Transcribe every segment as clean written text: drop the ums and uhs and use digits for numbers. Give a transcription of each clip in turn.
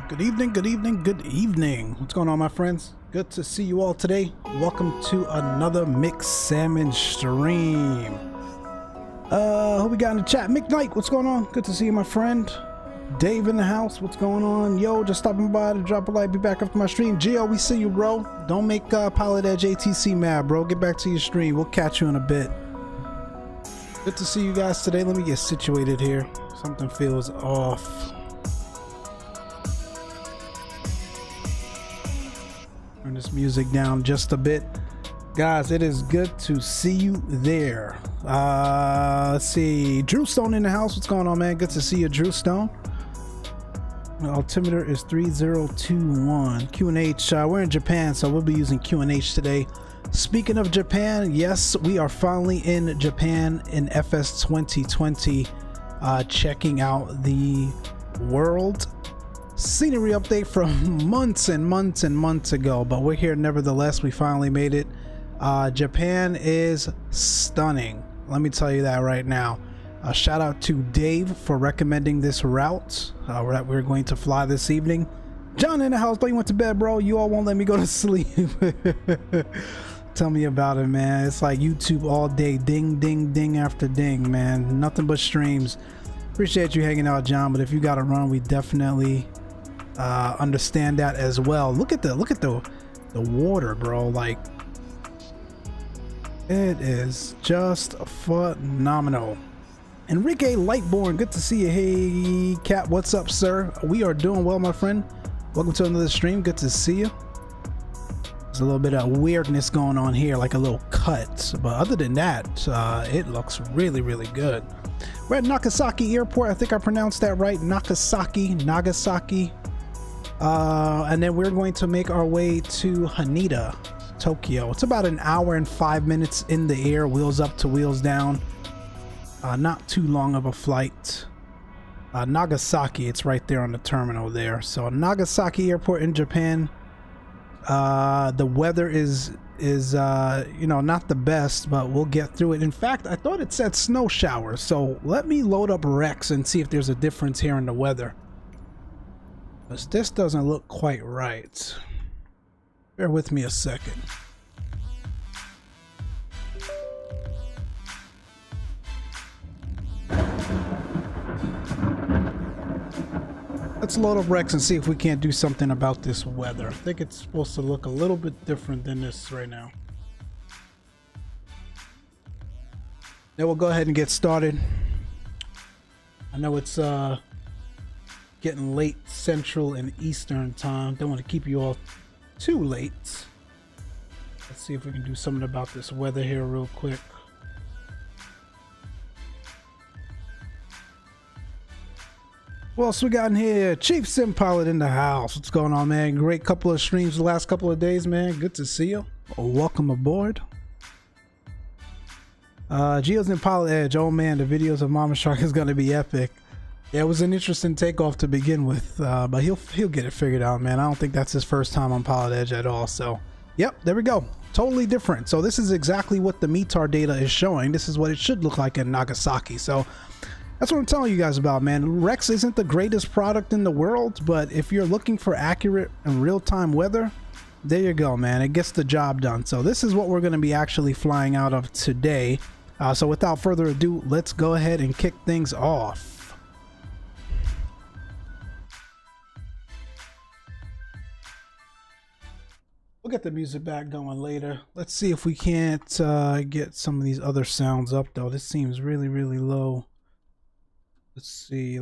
Good evening, good evening, good evening. What's going on, my friends? Good to see you all today. Welcome to another Micslmn stream. Who we got in the chat? McKnight, what's going on? Good to see you, my friend. Dave in the house, what's going on? Yo, just stopping by to drop a like, be back after my stream. Gio, we see you, bro. Don't make Pilot Edge ATC mad, bro. Get back to your stream. We'll catch you in a bit. Good to see you guys today. Let me get situated here. Something feels off. Turn this music down just a bit. Guys, it is good to see you there. Let's see. Drew Stone in the house. What's going on, man? Good to see you, Drew Stone. The altimeter is 3021. QNH. We're in Japan, so we'll be using QNH today. Speaking of Japan, yes, we are finally in Japan in FS2020, checking out the world scenery update from months and months and months ago, but we're here nevertheless. We finally made it. Japan is stunning, let me tell you that right now. Shout out to Dave for recommending this route that we're going to fly this evening. John in the house, but you went to bed, bro. You all won't let me go to sleep. Tell me about it, man. It's like YouTube all day, ding ding ding after ding, man. Nothing but streams. Appreciate you hanging out, John, but if you gotta run, we definitely understand that as well. Look at the water, bro. Like, it is just phenomenal. Enrique Lightborn, good to see you. Hey Cat, what's up, sir? We are doing well, my friend. Welcome to another stream. Good to see you. There's a little bit of weirdness going on here, like a little cut, but other than that, it looks really, really good. We're at Nagasaki Airport. I think I pronounced that right. Nagasaki. And then we're going to make our way to Haneda, Tokyo. It's about an hour and 5 minutes in the air, wheels up to wheels down. Not too long of a flight. Nagasaki, it's right there on the terminal there. So Nagasaki Airport in Japan. The weather is you know, not the best, but we'll get through it. In fact, I thought it said snow showers, so let me load up Rex and see if there's a difference here in the weather, because this doesn't look quite right. Bear with me a second. Let's load up Rex and see if we can't do something about this weather. I think it's supposed to look a little bit different than this right now. Then we'll go ahead and get started. I know it's getting late Central and Eastern time. Don't want to keep you all too late. Let's see if we can do something about this weather here real quick. What else we got in here? Chief Sim Pilot in the house. What's going on, man? Great couple of streams the last couple of days, man. Good to see you. Welcome aboard. Gio's in Pilot Edge. Oh man, the videos of Mama Shark is gonna be epic. Yeah, it was an interesting takeoff to begin with, but he'll get it figured out, man. I don't think that's his first time on Pilot Edge at all. So, yep, there we go. Totally different. So this is exactly what the METAR data is showing. This is what it should look like in Nagasaki. So that's what I'm telling you guys about, man. Rex isn't the greatest product in the world, but if you're looking for accurate and real-time weather, there you go, man. It gets the job done. So this is what we're going to be actually flying out of today. So without further ado, let's go ahead and kick things off. We'll get the music back going later. Let's see if we can't get some of these other sounds up, though. This seems really, really low. Let's see.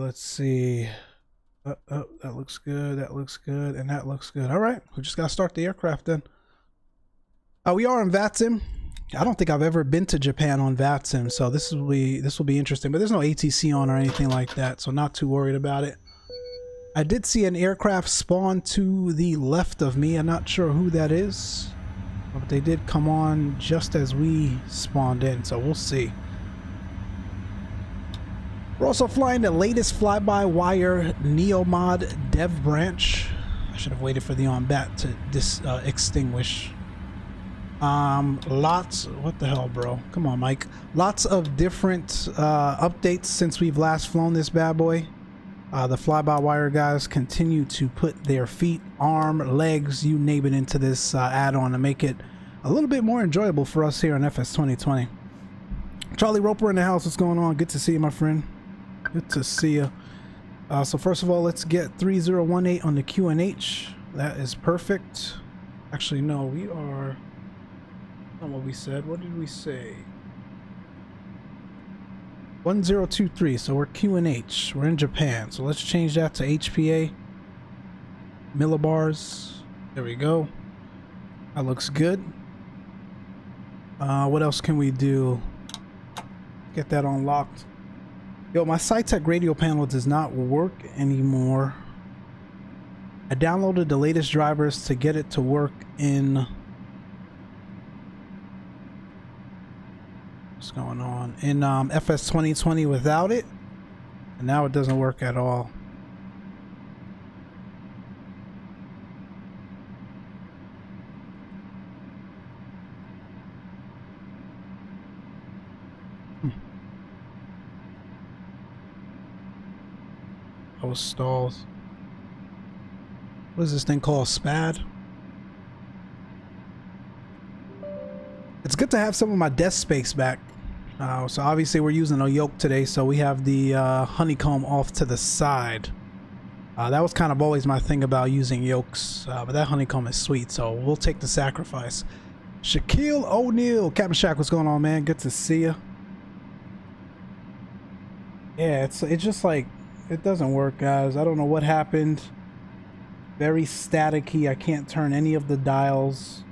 Oh, that looks good, and that looks good. All right, we just gotta start the aircraft then. We are on VATSIM. I don't think I've ever been to Japan on VATSIM, so this will be interesting, but there's no ATC on or anything like that, so not too worried about it. I did see an aircraft spawn to the left of me. I'm not sure who that is, but they did come on just as we spawned in, so we'll see. We're also flying the latest fly-by-wire Neomod dev branch. I should have waited for the on-bat to extinguish. Lots, what the hell, bro? Come on, Mike. Lots of different updates since we've last flown this bad boy. The fly-by-wire guys continue to put their feet, arm, legs, you name it, into this add-on to make it a little bit more enjoyable for us here on FS2020. Charlie Roper in the house. What's going on? Good to see you, my friend. Good to see you. So first of all, let's get 3018 on the QNH. That is perfect. Actually, no, we are on what we said. What did we say? 1023. So we're QNH. We're in Japan. So let's change that to HPA. Millibars. There we go. That looks good. What else can we do? Get that unlocked. Yo, my SciTech radio panel does not work anymore. I downloaded the latest drivers to get it to work in... What's going on? In FS2020 without it. And now it doesn't work at all. Those stalls. What is this thing called? SPAD? It's good to have some of my desk space back. So obviously we're using a yoke today, so we have the honeycomb off to the side. That was kind of always my thing about using yokes, but that honeycomb is sweet, so we'll take the sacrifice. Shaquille O'Neal, Captain Shaq, what's going on, man? Good to see you. Yeah, it's just like, it doesn't work, guys. I don't know what happened. Very staticky. I can't turn any of the dials.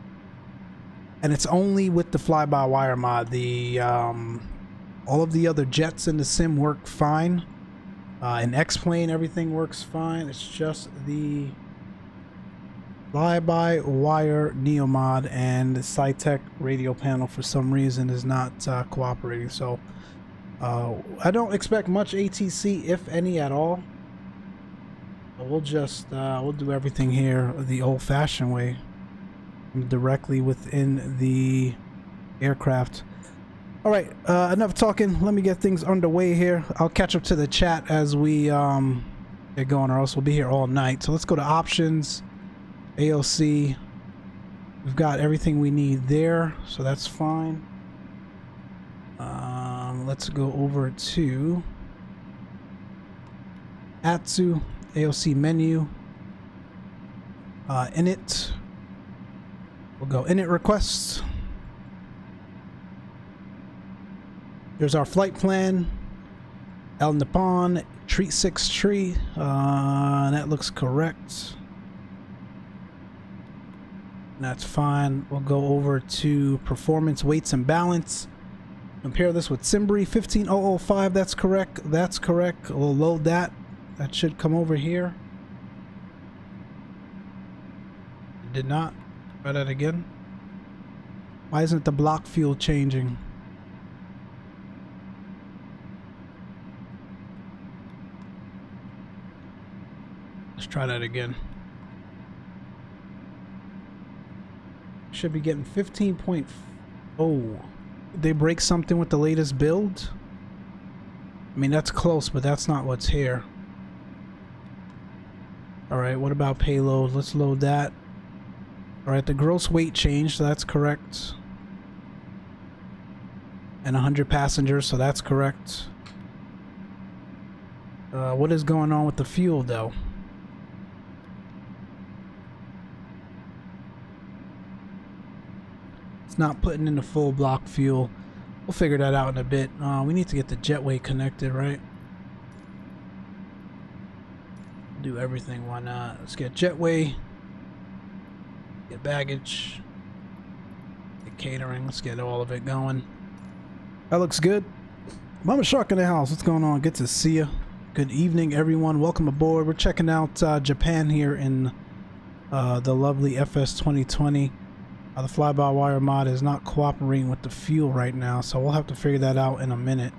And it's only with the fly-by-wire mod. The all of the other jets in the sim work fine. In Xplane, everything works fine. It's just the fly-by-wire Neo mod and the SciTech radio panel for some reason is not cooperating. So I don't expect much ATC, if any at all. But we'll just we'll do everything here the old-fashioned way, directly within the aircraft. All right, enough talking. Let me get things underway here. I'll catch up to the chat as we get going, or else we'll be here all night. So let's go to options, AOC. We've got everything we need there, so that's fine. Let's go over to Atsu, AOC menu, init. We'll go init requests. There's our flight plan. El Nippon, treat 6 tree. That looks correct. That's fine. We'll go over to performance, weights, and balance. Compare this with Simbri 15005. That's correct. That's correct. We'll load that. That should come over here. It did not. Try that again. Why isn't the block fuel changing? Let's try that again. Should be getting 15.0. Did they break something with the latest build? I mean, that's close, but that's not what's here. Alright, what about payload? Let's load that. Alright, the gross weight changed, so that's correct. And 100 passengers, so that's correct. What is going on with the fuel, though? It's not putting in the full block fuel. We'll figure that out in a bit. We need to get the jetway connected, right? Do everything, why not? Let's get jetway, get baggage, get catering. Let's get all of it going. That looks good. Mama Shark in the house. What's going on? Good to see you. Good evening, everyone. Welcome aboard. We're checking out Japan here in the lovely FS2020. The fly-by-wire mod is not cooperating with the fuel right now, so we'll have to figure that out in a minute.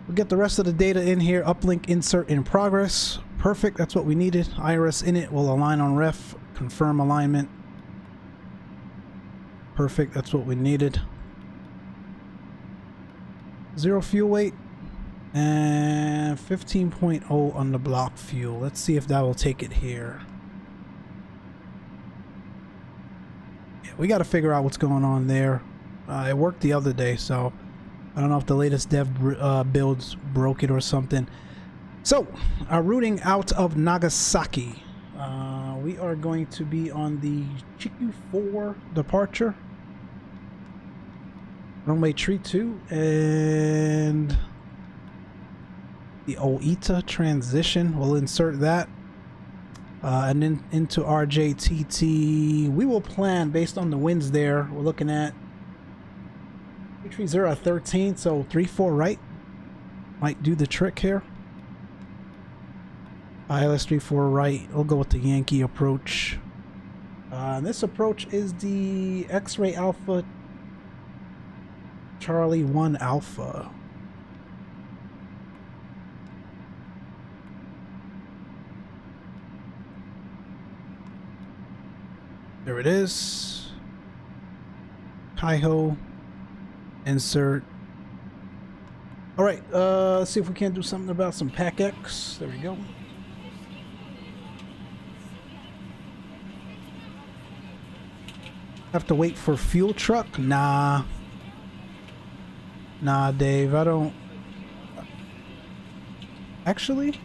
We'll get the rest of the data in here. Uplink insert in progress. Perfect, that's what we needed. IRS init will align on ref. Confirm alignment. Perfect, that's what we needed. 0 fuel weight and 15.0 on the block fuel. Let's see if that will take it here. Yeah, we got to figure out what's going on there. It worked the other day, so I don't know if the latest dev builds broke it or something. So, routing out of Nagasaki. We are going to be on the Chiku 4 departure. Runway 32 and the Oita transition. We'll insert that. And then into RJTT. We will plan based on the winds there. We're looking at 330 at 13, so 34 right. Might do the trick here. ILS 34 right. We'll go with the Yankee approach. And this approach is the X-Ray Alpha Charlie 1 Alpha. There it is. Hi-ho. Insert. All right, let's see if we can't do something about some PAC-X. There we go. Have to wait for fuel truck? Nah, Dave, I don't. Actually,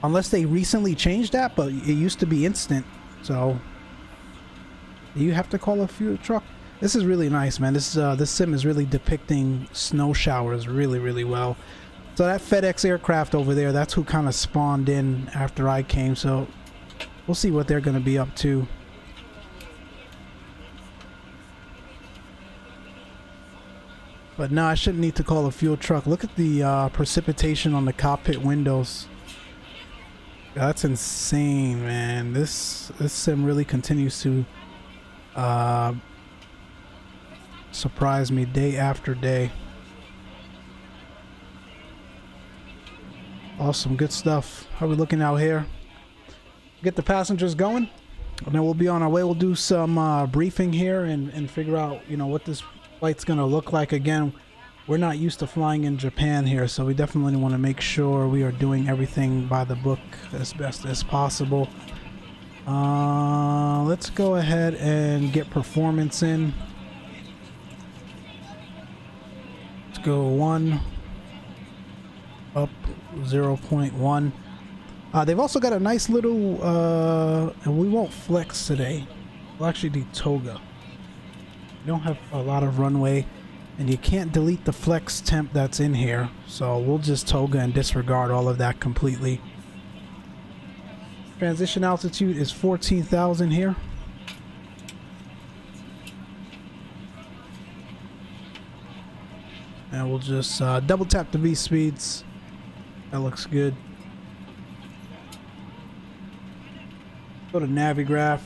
unless they recently changed that, but it used to be instant. So you have to call a fuel truck. This is really nice, man. This sim is really depicting snow showers really well. So that FedEx aircraft over there, that's who kind of spawned in after I came. So we'll see what they're going to be up to. But no, I shouldn't need to call a fuel truck. Look at the precipitation on the cockpit windows. That's insane, man. This sim really continues to surprise me day after day. Awesome, good stuff. How are we looking out here? Get the passengers going, and then we'll be on our way. We'll do some briefing here and figure out, you know, what this flight's gonna look like. Again, we're not used to flying in Japan here, so we definitely want to make sure we are doing everything by the book as best as possible. Let's go ahead and get performance in. Let's go 1 up 0.1. They've also got a nice little and we won't flex today. We'll actually do toga. We don't have a lot of runway, and you can't delete the flex temp that's in here, so we'll just toga and disregard all of that completely. Transition altitude is 14,000 here. And we'll just double tap the V speeds. That looks good. Go to Navigraph.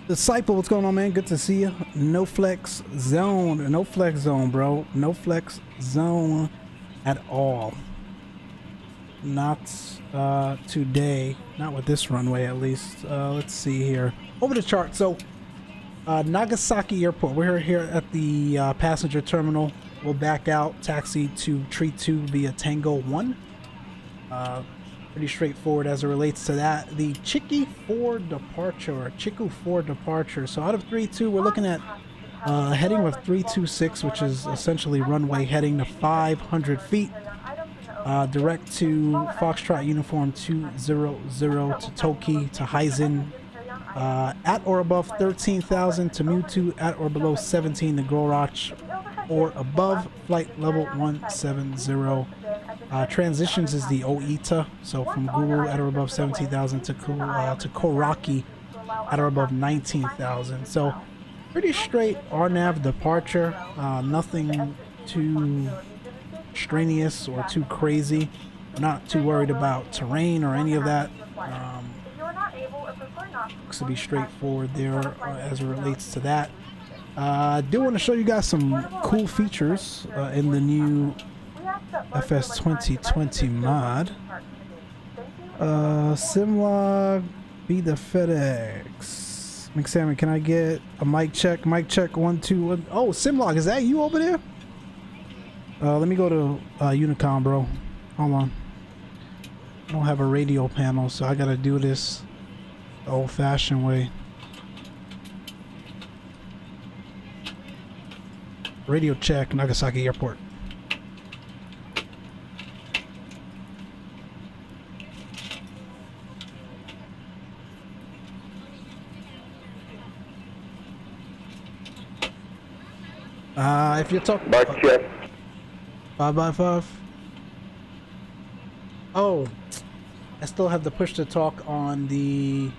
Disciple, what's going on, man? Good to see you. No flex zone. No flex zone, bro. No flex zone at all. Not today. Not with this runway, at least. Let's see here. Over the chart. So, Nagasaki Airport. We're here at the passenger terminal. We'll back out, taxi to Tree 2 via Tango 1. Pretty straightforward as it relates to that. The Chiku 4 departure, or Chiku 4 departure. So out of 3-2, we're looking at heading with 326, which is essentially runway heading to 500 feet. Direct to Foxtrot Uniform 200 to Toki to Heisen. At or above 13,000 to Mewtwo, at or below 17 to Gorach, or above flight level 170. Transitions is the Oita, so from Guru at or above 17,000 to Koraki at or above 19,000. So pretty straight RNAV departure, nothing too strenuous or too crazy. We're not too worried about terrain or any of that. Looks to be straightforward there as it relates to that. I do want to show you guys some cool features in the new FS2020 mod. Simlog, be the FedEx. Micslmn, can I get a mic check? Mic check 1 2 1. Oh, Simlog, is that you over there? Let me go to Unicom, bro. Hold on. I don't have a radio panel, so I gotta do this the old-fashioned way. Radio check, Nagasaki Airport. If you're talking... Mark check. 5x5. Oh, I still have the push to talk on the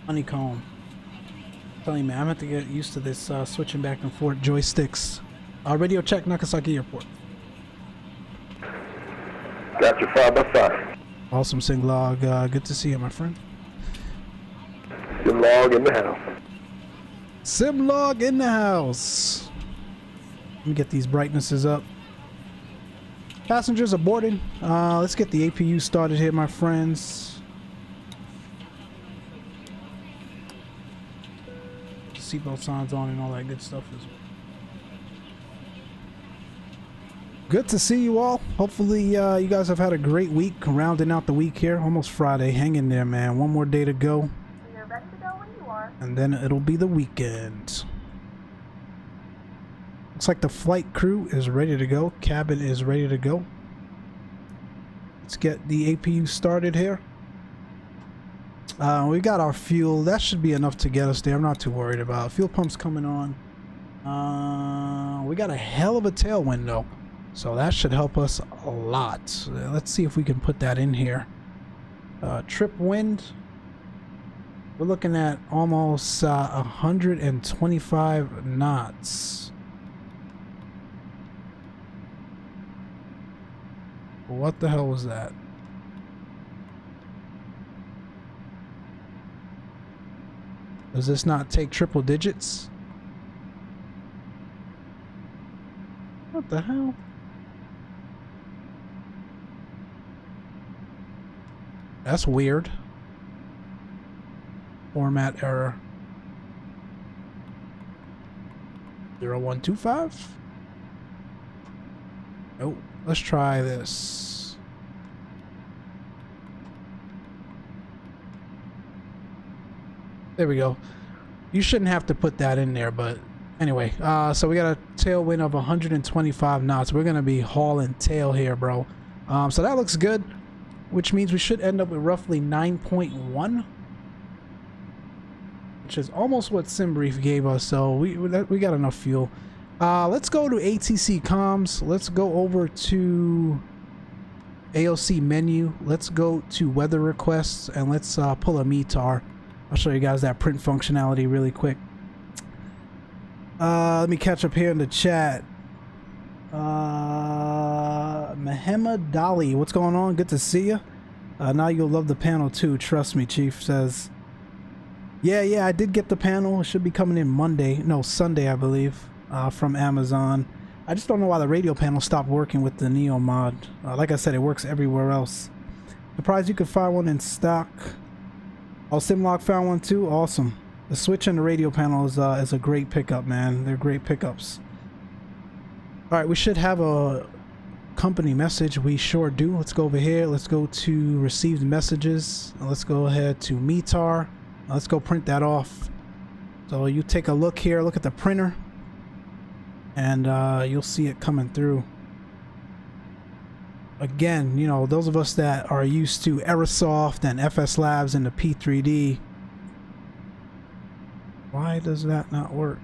honeycomb. I'm telling you, man, I'm gonna have to get used to this switching back and forth joysticks. Radio check, Nagasaki Airport. Got your 5x5. Awesome, Singlog. Good to see you, my friend. Simlog in the house. Simlog in the house. Let me get these brightnesses up. Passengers are boarding. Let's get the APU started here, my friends. Seatbelt signs on and all that good stuff as well. Good to see you all. Hopefully you guys have had a great week, rounding out the week here. Almost Friday. Hang in there, man. One more day to go. You're ready to go when you are. And then it'll be the weekend. Looks like the flight crew is ready to go. Cabin is ready to go. Let's get the APU started here. We got our fuel. That should be enough to get us there. I'm not too worried about it. Fuel pump's coming on. We got a hell of a tailwind though, so that should help us a lot. Let's see if we can put that in here. Trip wind. We're looking at almost 125 knots. What the hell was that? Does this not take triple digits? What the hell? That's weird. Format error. 0125? Nope. Let's try this. There we go. You shouldn't have to put that in there, but anyway. So we got a tailwind of 125 knots. We're gonna be hauling tail here, bro. So that looks good, which means we should end up with roughly 9.1, which is almost what SimBrief gave us. So we got enough fuel. Let's go to ATC comms. Let's go over to AOC menu. Let's go to weather requests and let's pull a METAR. I'll show you guys that print functionality really quick. Let me catch up here in the chat. Mahema Dali, what's going on? Good to see you. Now you'll love the panel too. Trust me, Chief says. Yeah, I did get the panel. It should be coming in Sunday, I believe. From Amazon. I just don't know why the radio panel stopped working with the Neo mod. Like I said, it works everywhere else. Surprised you could find one in stock. Oh, Simlock found one too. Awesome. The switch and the radio panel is a great pickup, man. They're great pickups. All right, we should have a company message. We sure do. Let's go over here. Let's go to received messages. Let's go ahead to METAR. Let's go print that off. So you take a look here. Look at the printer. And you'll see it coming through. Again, you know, those of us that are used to Aerosoft and FSLABS and the P3D, why does that not work?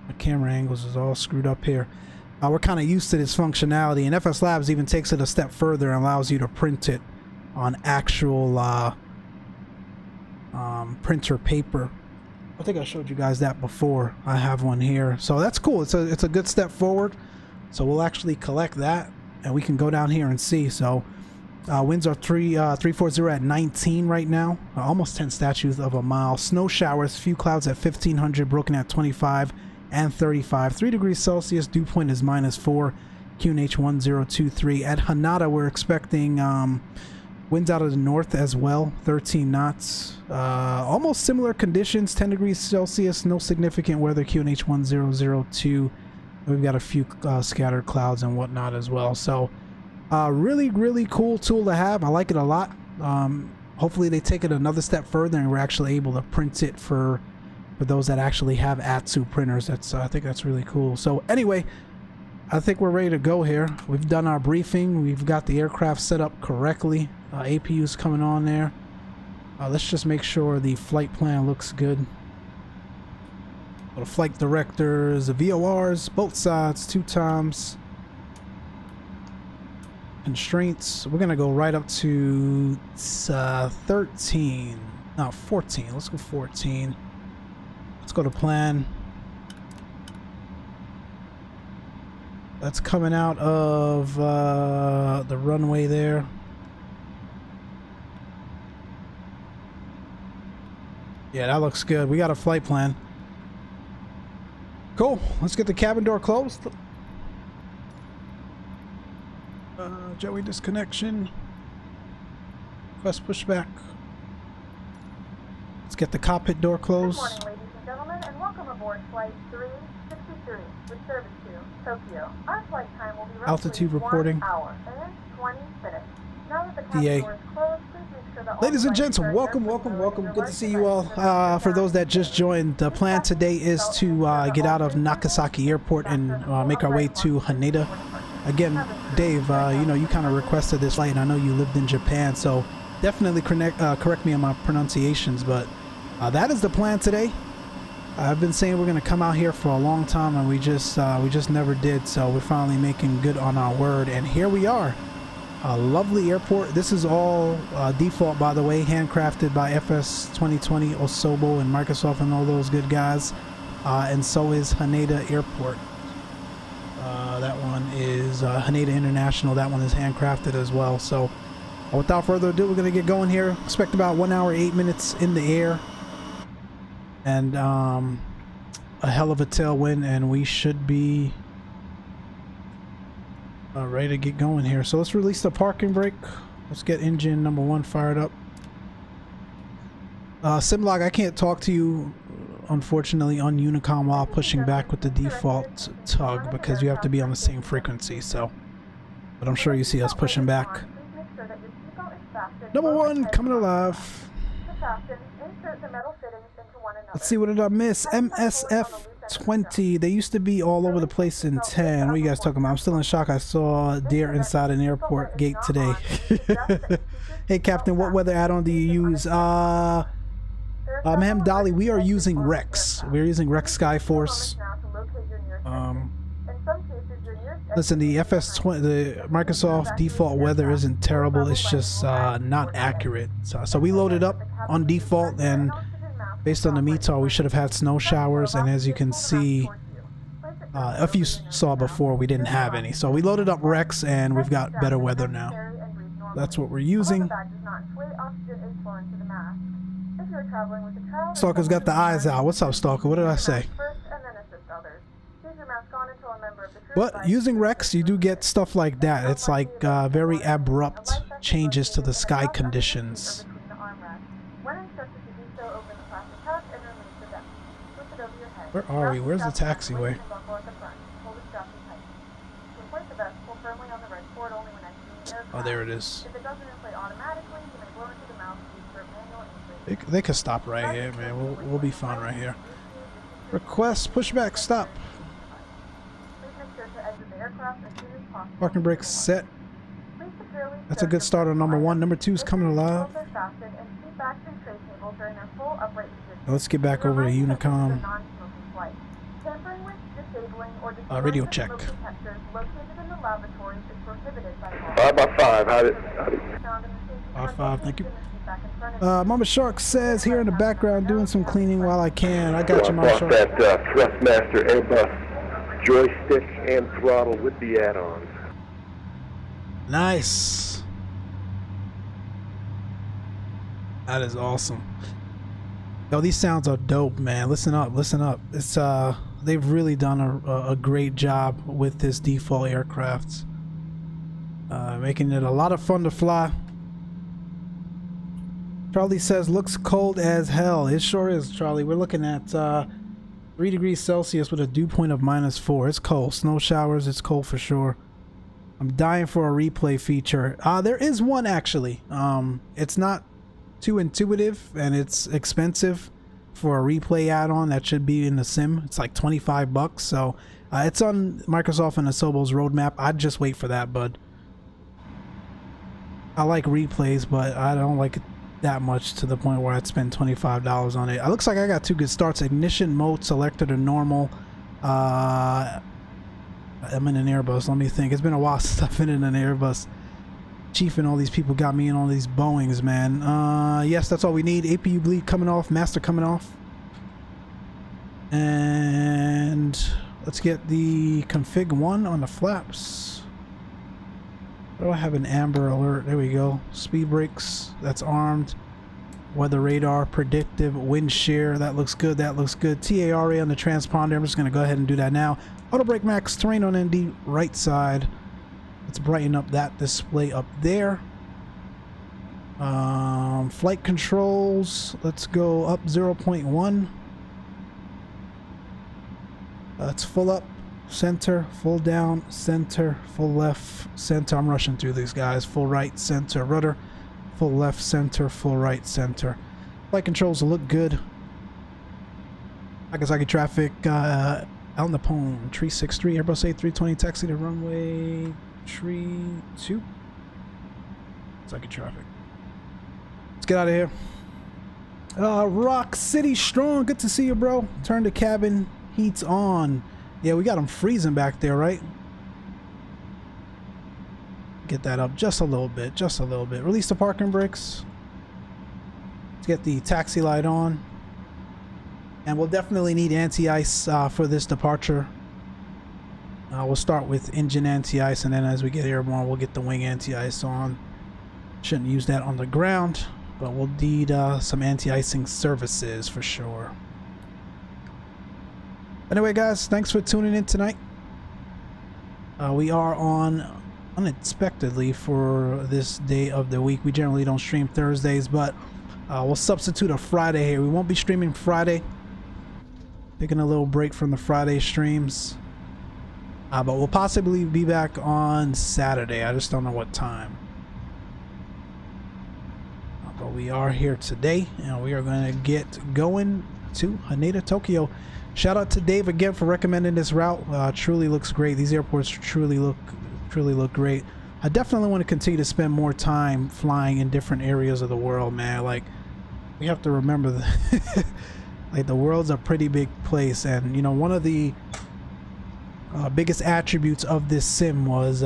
My camera angles is all screwed up here. We're kind of used to this functionality, and FSLABS even takes it a step further and allows you to print it on actual printer paper. I think I showed you guys that before. I have one here, so that's cool. It's a good step forward. So we'll actually collect that, and we can go down here and see. So winds are 340 at 19 right now. Almost 10 statues of a mile. Snow showers, few clouds at 1500, broken at 25 and 35. 3 degrees Celsius. Dew point is -4. QNH 1023. At Haneda, we're expecting Winds out of the north as well, 13 knots. Almost similar conditions, 10 degrees Celsius, no significant weather, QNH 1002. We've got a few scattered clouds and whatnot as well. So really cool tool to have. I like it a lot. Hopefully they take it another step further and we're actually able to print it for those that actually have Asus printers. That's I think that's really cool. So anyway, I think we're ready to go here. We've done our briefing. We've got the aircraft set up correctly. APU's coming on there. Let's just make sure the flight plan looks good. The flight directors, the VORs, both sides, 2 times. Constraints. We're gonna go right up to 13. No, 14. Let's go 14. Let's go to plan. That's coming out of the runway there. Yeah, that looks good. We got a flight plan. Cool. Let's get the cabin door closed. Joey disconnection. Request pushback. Let's get the cockpit door closed. Good morning, ladies and gentlemen, and welcome aboard Flight 363 with service to Tokyo. Our flight time will be roughly Altitude reporting. 1 hour and 20 minutes. Now that the cabin DA. door is closed, please make sure that all Ladies and flights gents, are welcome. Good to see you all. For those that just joined, the plan today is to get out of Nagasaki Airport and make our way to Haneda. Again, Dave, you know, you kind of requested this flight, and I know you lived in Japan, so definitely correct me on my pronunciations, but that is the plan today. I've been saying we're going to come out here for a long time, and we just never did, so we're finally making good on our word, and here we are. A lovely airport. This is all default, by the way, handcrafted by FS2020, Osobo, and Microsoft, and all those good guys. And so is Haneda Airport. That one is Haneda International. That one is handcrafted as well. So without further ado, we're going to get going here. Expect about 1 hour, 8 minutes in the air. And a hell of a tailwind, and we should be ready to get going here. So let's release the parking brake. Let's get engine number 1 fired up. Simlog, I can't talk to you unfortunately on Unicom while pushing back with the default tug because you have to be on the same frequency. So, but I'm sure you see us pushing back. Number 1 coming alive. Let's see, what did I miss? MSF20. They used to be all over the place in 10. What are you guys talking about? I'm still in shock. I saw a deer inside an airport gate today. Hey, Captain, what weather add-on do you use? Ma'am Dolly, we are using Rex. We're using RexSky Force. Listen, the FS20, the Microsoft default weather isn't terrible. It's just not accurate. So we loaded up on default, and based on the METAR, we should have had snow showers. And as you can see, if you saw before, we didn't have any. So we loaded up Rex, and we've got better weather now. That's what we're using. Stalker's got the eyes out. What's up, Stalker? What did I say? But using Rex, you do get stuff like that. It's like very abrupt changes to the sky conditions. Where are we? Where's the taxiway? Oh, there it is. They could stop right here, man. We'll be fine right here. Request pushback stop. Parking brake set. That's a good start on number 1. Number 2 is coming alive. Now let's get back over to Unicom. Radio check. 5x5, how'd it? 5-5, thank you. Mama Shark says here in the background doing some cleaning while I can. I got you, Mama Shark. That Thrustmaster Airbus joystick and throttle with the add-ons. Nice. That is awesome. Yo, these sounds are dope, man. Listen up, listen up. It's they've really done a great job with this default aircraft, making it a lot of fun to fly. Charlie says, looks cold as hell. It sure is, Charlie. We're looking at 3 degrees Celsius with a dew point of -4. It's cold. Snow showers. It's cold for sure. I'm dying for a replay feature. There is one, actually. It's not too intuitive, and it's expensive for a replay add-on that should be in the sim. It's like 25 bucks. So it's on Microsoft and Asobo's roadmap. I'd just wait for that, bud. I like replays, but I don't like it that much to the point where I'd spend $25 on it. It looks like I got 2 good starts. Ignition mode selected to normal. I'm in an Airbus. Let me think. It's been a while since I've been in an Airbus. Chief and all these people got me in all these Boeings, man. Yes, that's all we need. APU bleed coming off. Master coming off. And let's get the config 1 on the flaps. Why do I have an amber alert? There we go. Speed brakes. That's armed. Weather radar. Predictive. Wind shear. That looks good. That looks good. TARA on the transponder. I'm just going to go ahead and do that now. Auto brake max. Terrain on ND. Right side. Let's brighten up that display up there. Flight controls. Let's go up 0.1. That's full up. Center, full down, center, full left, center. I'm rushing through these guys. Full right, center, rudder, full left, center, full right, center. Flight controls look good. Nagasaki traffic, out in the Pone, 363, Airbus A320, taxi to runway 32. Nagasaki traffic. Let's get out of here. Rock City Strong, good to see you, bro. Turn the cabin heats on. Yeah, we got them freezing back there, right? Get that up just a little bit, just a little bit. Release the parking brakes. Let's get the taxi light on. And we'll definitely need anti-ice for this departure. We'll start with engine anti-ice, and then as we get airborne, we'll get the wing anti-ice on. Shouldn't use that on the ground, but we'll need some anti-icing services for sure. Anyway, guys, thanks for tuning in tonight. We are on unexpectedly for this day of the week. We generally don't stream Thursdays, but we'll substitute a Friday here. We won't be streaming Friday. Taking a little break from the Friday streams. But we'll possibly be back on Saturday. I just don't know what time. But we are here today, and we are going to get going to Haneda, Tokyo. Shout out to Dave again for recommending this route. Truly looks great. These airports truly look great. I definitely want to continue to spend more time flying in different areas of the world, man. Like, we have to remember that like the world's a pretty big place, and you know, one of the biggest attributes of this sim was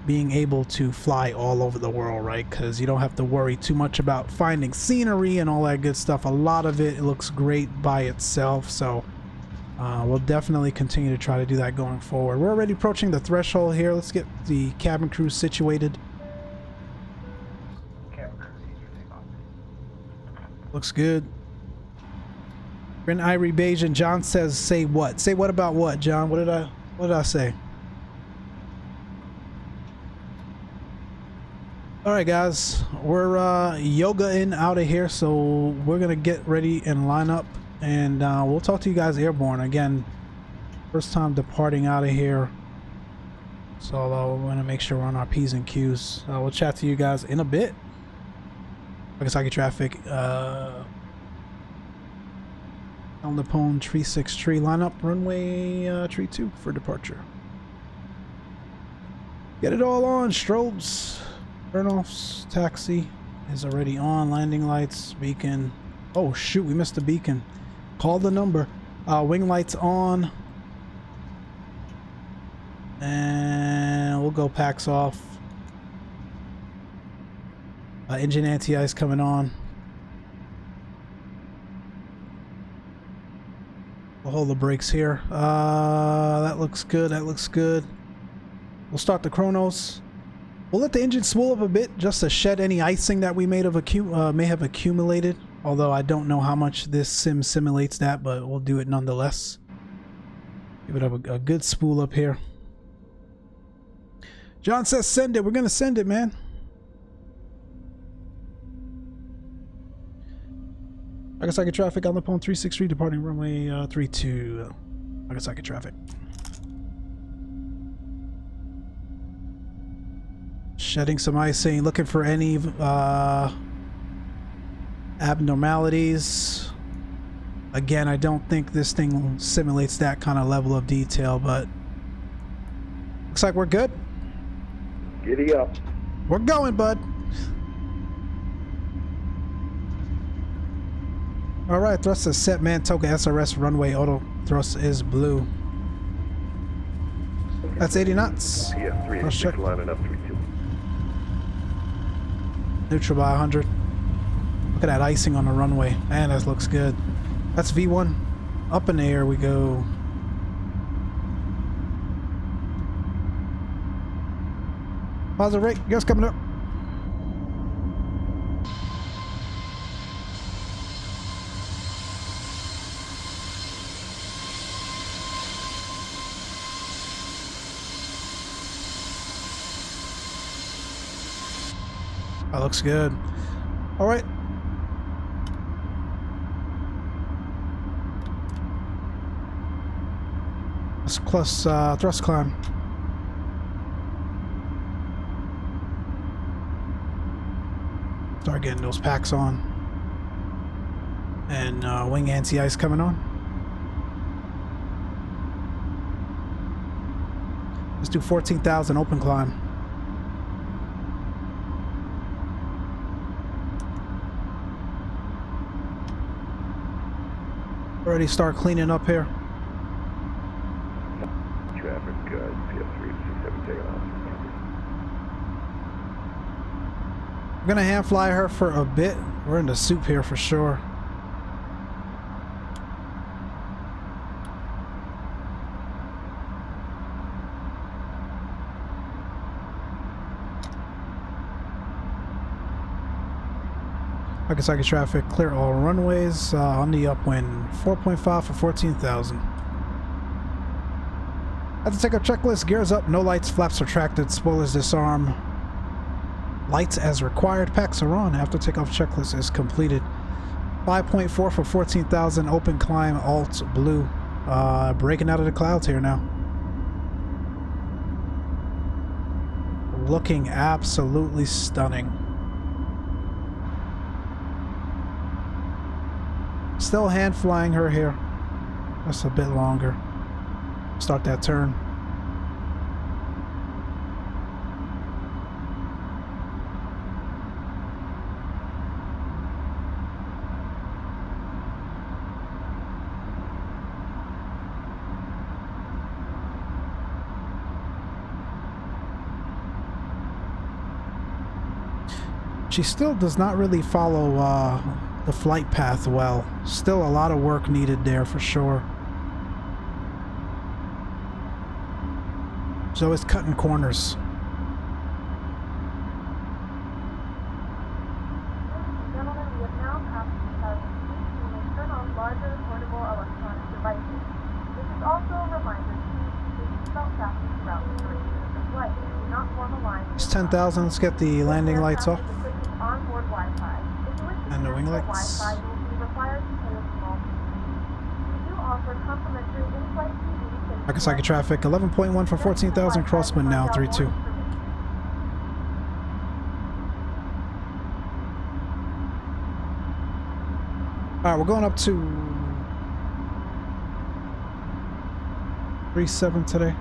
being able to fly all over the world, right? Because you don't have to worry too much about finding scenery and all that good stuff. A lot of it looks great by itself, so we'll definitely continue to try to do that going forward. We're already approaching the threshold here. Let's get the cabin crew situated. Looks good. Bryn Irie Bajan. John says, say what? Say what about what, John? What did I say? All right, guys, we're yoga-ing out of here, so we're gonna get ready and line up, and we'll talk to you guys airborne. Again, first time departing out of here, so we're gonna make sure we're on our P's and Q's. We'll chat to you guys in a bit. Nagasaki traffic, on the Pone 363, line up runway 32 for departure. Get it all on, strobes. Turn-offs. Taxi is already on. Landing lights. Beacon. Oh shoot, we missed the beacon. Call the number. Wing lights on. And we'll go packs off. Engine anti-ice coming on. We'll hold the brakes here. That looks good. That looks good. We'll start the chronos. We'll let the engine spool up a bit just to shed any icing that we may have accumulated. Although I don't know how much this sim simulates that, but we'll do it nonetheless. Give it up a good spool up here. John says send it. We're gonna send it, man. Nagasaki traffic on the phone 363 departing runway 32. Nagasaki traffic. Shedding some icing, looking for any abnormalities. Again, I don't think this thing simulates that kind of level of detail, but looks like we're good. Giddy up. We're going, bud. All right, thrust is set, man. Toka SRS runway auto thrust is blue. That's 80 knots. PS3 check. lining up 32. Neutral by 100. Look at that icing on the runway. Man, that looks good. That's V1. Up in the air we go. Positive rate. Gas coming up. That looks good. All right. Let's plus thrust climb. Start getting those packs on. And wing anti-ice coming on. Let's do 14,000 open climb. Already start cleaning up here. Traffic, PS3 67 taking off. I'm gonna hand fly her for a bit. We're in the soup here for sure. Nagasaki traffic, clear all runways on the upwind. 4.5 for 14,000. Have to take a checklist. Gears up, no lights, flaps retracted, spoilers disarm. Lights as required, packs are on. After takeoff checklist is completed. 5.4 for 14,000, open climb, alt blue. Breaking out of the clouds here now. Looking absolutely stunning. Still hand flying her here. That's a bit longer. Start that turn. She still does not really follow the flight path well. Still a lot of work needed there for sure. So it's cutting corners. Gentlemen, we have now passed the you may turn on larger portable electronic devices. This is also a reminder to use belt fasten throughout the duration of the flight. Do not form a line. It's 10,000. Let's get the landing lights off. Onboard Wi-Fi. If you wish to And the wing connect lights. Wi-Fi, you will be required to pay a small fee. We do offer complimentary in-flight TV. Nagasaki traffic, 11.1 for 14,000. Crosswind now, 32. Alright, we're going up to 3.7 today.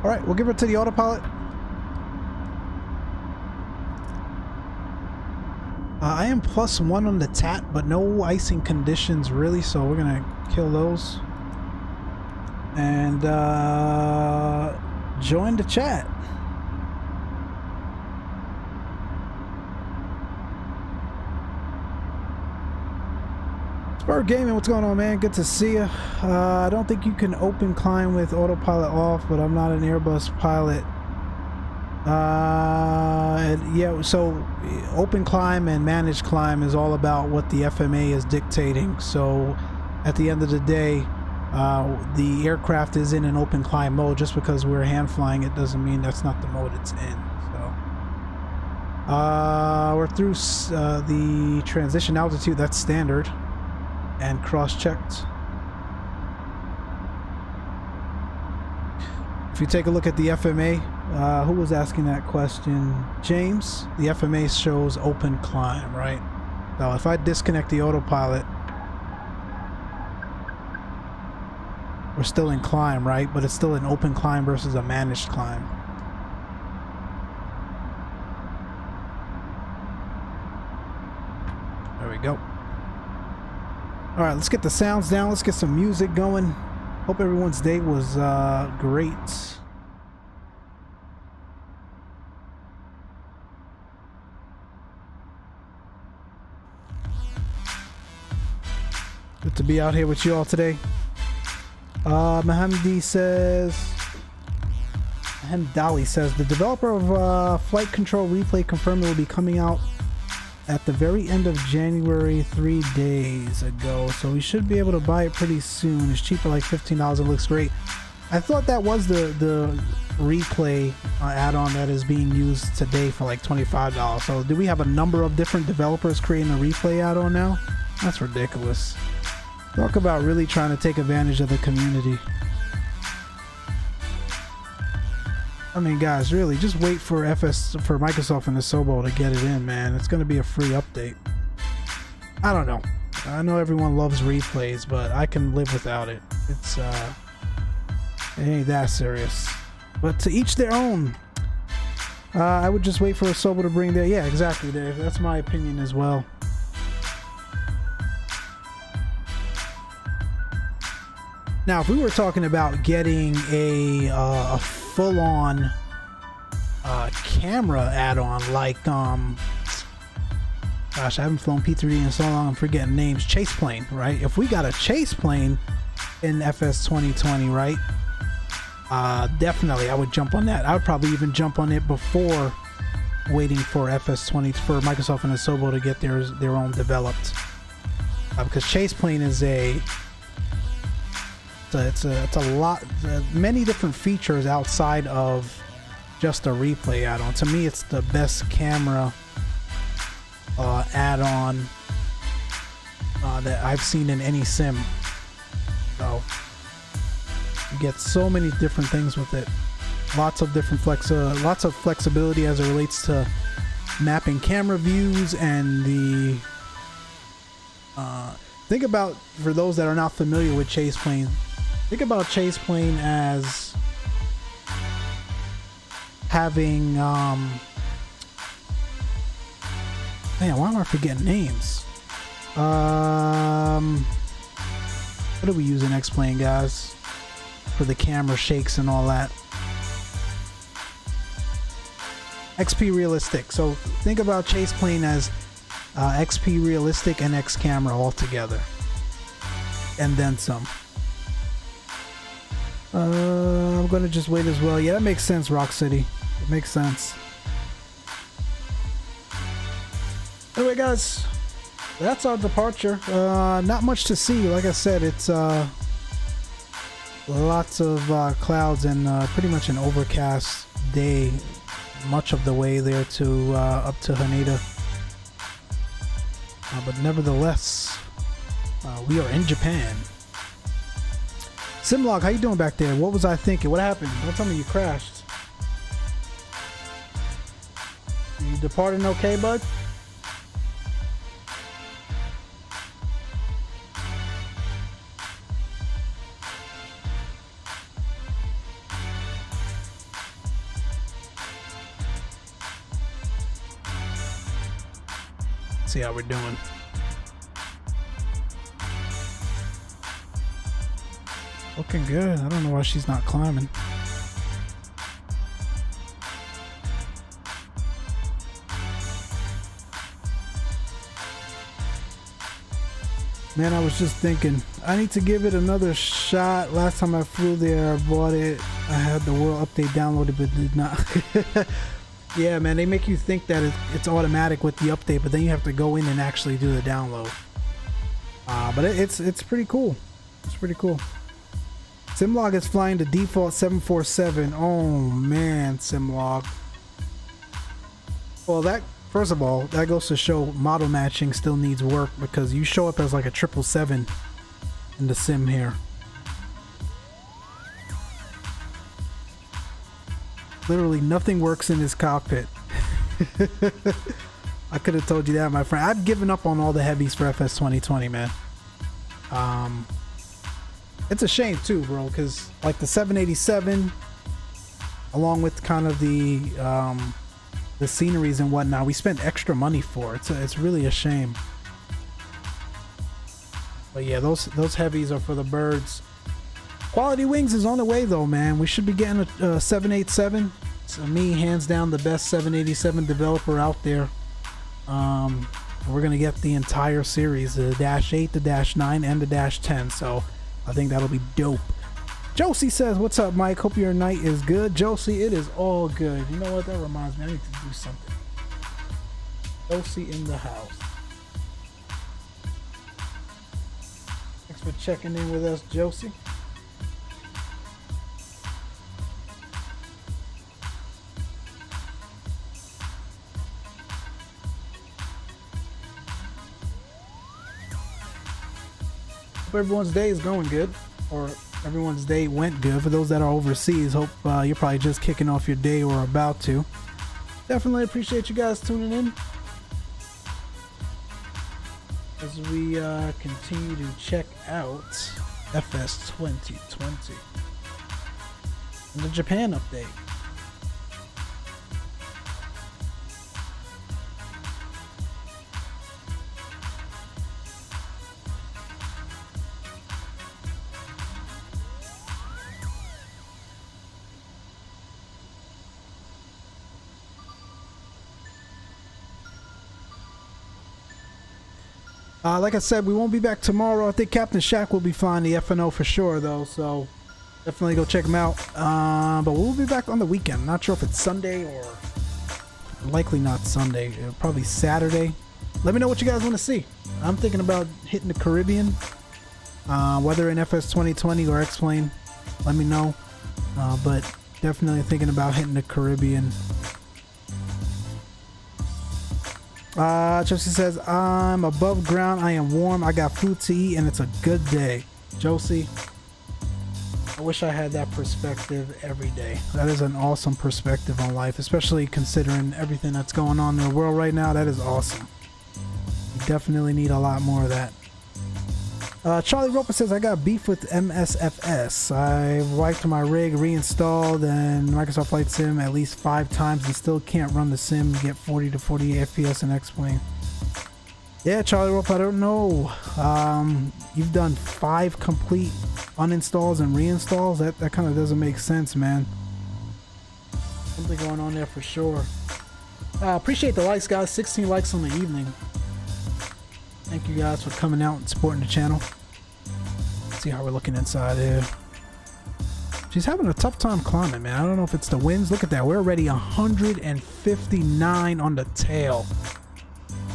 Alright, we'll give her to the autopilot. I am +1 on the TAT, but no icing conditions really, so we're gonna kill those. And join the chat. Spur Gaming, what's going on, man? Good to see you. I don't think you can open climb with autopilot off, but I'm not an Airbus pilot. Yeah, so open climb and managed climb is all about what the FMA is dictating. So at the end of the day, the aircraft is in an open climb mode. Just because we're hand flying it doesn't mean that's not the mode it's in. So we're through the transition altitude. That's standard and cross-checked. If you take a look at the FMA, who was asking that question? James. The FMA shows open climb, right? Now if I disconnect the autopilot, we're still in climb, right? But it's still an open climb versus a managed climb. There we go. All right, let's get the sounds down. Let's get some music going. Hope everyone's day was great. Good to be out here with you all today. Mahamdi says, Dali says, the developer of Flight Control Replay confirmed it will be coming out at the very end of January 3 days ago. So we should be able to buy it pretty soon. It's cheaper, like $15. It looks great. I thought that was the replay add-on that is being used today for like $25. So do we have a number of different developers creating a replay add-on now? That's ridiculous. Talk about really trying to take advantage of the community. I mean, guys, really, just wait for Microsoft and the Zibo to get it in, man. It's going to be a free update. I don't know. I know everyone loves replays, but I can live without it. It ain't that serious. But to each their own. I would just wait for a Zibo to bring their... Yeah, exactly, Dave. That's my opinion as well. Now, if we were talking about getting a full-on camera add-on, like gosh, I haven't flown P3D in so long, I'm forgetting names. Xplane, right? If we got a Xplane in FS2020, right? Definitely, I would jump on that. I would probably even jump on it before waiting for FS20 for Microsoft and the Zibo to get their own developed, because Xplane is it's a lot, many different features outside of just a replay add-on. To me, it's the best camera add-on that I've seen in any sim. So you get so many different things with it. Lots of different lots of flexibility as it relates to mapping camera views and the think about, for those that are not familiar with Xplane, think about Xplane as having man, why am I forgetting names? What do we use in Xplane, guys, for the camera shakes and all that? XP Realistic. So think about Xplane as XP Realistic and X Camera all together, and then some. I'm gonna just wait as well. Yeah, that makes sense, Rock City. It makes sense. Anyway, guys, that's our departure. Not much to see. Like I said, it's lots of clouds and pretty much an overcast day much of the way there to up to Haneda. But nevertheless, we are in Japan. Simlog, how you doing back there? What was I thinking? What happened? Don't tell me you crashed. You departing okay, bud? Let's see how we're doing. Looking good. I don't know why she's not climbing. Man, I was just thinking, I need to give it another shot. Last time I flew there, I bought it. I had the World Update downloaded, but did not. Yeah, man, they make you think that it's automatic with the update, but then you have to go in and actually do the download. But it's pretty cool. It's pretty cool. Simlog is flying the default 747. Oh man, Simlog. Well, that first of all, that goes to show model matching still needs work, because you show up as like a 777 in the sim here. Literally nothing works in this cockpit. I could have told you that, my friend. I've given up on all the heavies for FS2020, man. It's a shame too, bro, because like the 787, along with kind of the sceneries and whatnot, we spent extra money for it. So it's really a shame. But yeah, those heavies are for the birds. Quality Wings is on the way though, man. We should be getting a 787. So me, hands down, the best 787 developer out there. We're gonna get the entire series, the -8, the -9, and the -10. So I think that'll be dope. Josie says, "What's up, Mike? Hope your night is good." Josie, it is all good. You know what? That reminds me, I need to do something. Josie in the house. Thanks for checking in with us, Josie. Hope everyone's day is going good, or everyone's day went good. For those that are overseas, hope you're probably just kicking off your day or about to. Definitely appreciate you guys tuning in as we continue to check out FS2020 and the Japan update. Like I said, we won't be back tomorrow. I think Captain Shaq will be flying the FNO for sure, though. So definitely go check him out. But we'll be back on the weekend. Not sure if it's Sunday or likely not Sunday. Probably Saturday. Let me know what you guys want to see. I'm thinking about hitting the Caribbean, whether in FS2020 or Xplane. Let me know. But definitely thinking about hitting the Caribbean. Josie says, "I'm above ground. I am warm. I got food to eat, and it's a good day." Josie, I wish I had that perspective every day. That is an awesome perspective on life, especially considering everything that's going on in the world right now. That is awesome. You definitely need a lot more of that. Charlie Roper says, "I got beef with MSFS. I wiped my rig, reinstalled, and Microsoft Flight Sim at least 5 times and still can't run the sim to get 40 to 48 FPS in Xplane." Yeah, Charlie Roper, I don't know. You've done 5 complete uninstalls and reinstalls? That kind of doesn't make sense, man. Something going on there for sure. Appreciate the likes, guys. 16 likes on the evening. Thank you guys for coming out and supporting the channel. Let's see how we're looking inside here. She's having a tough time climbing, man. I don't know if it's the winds. Look at that. We're already 159 on the tail.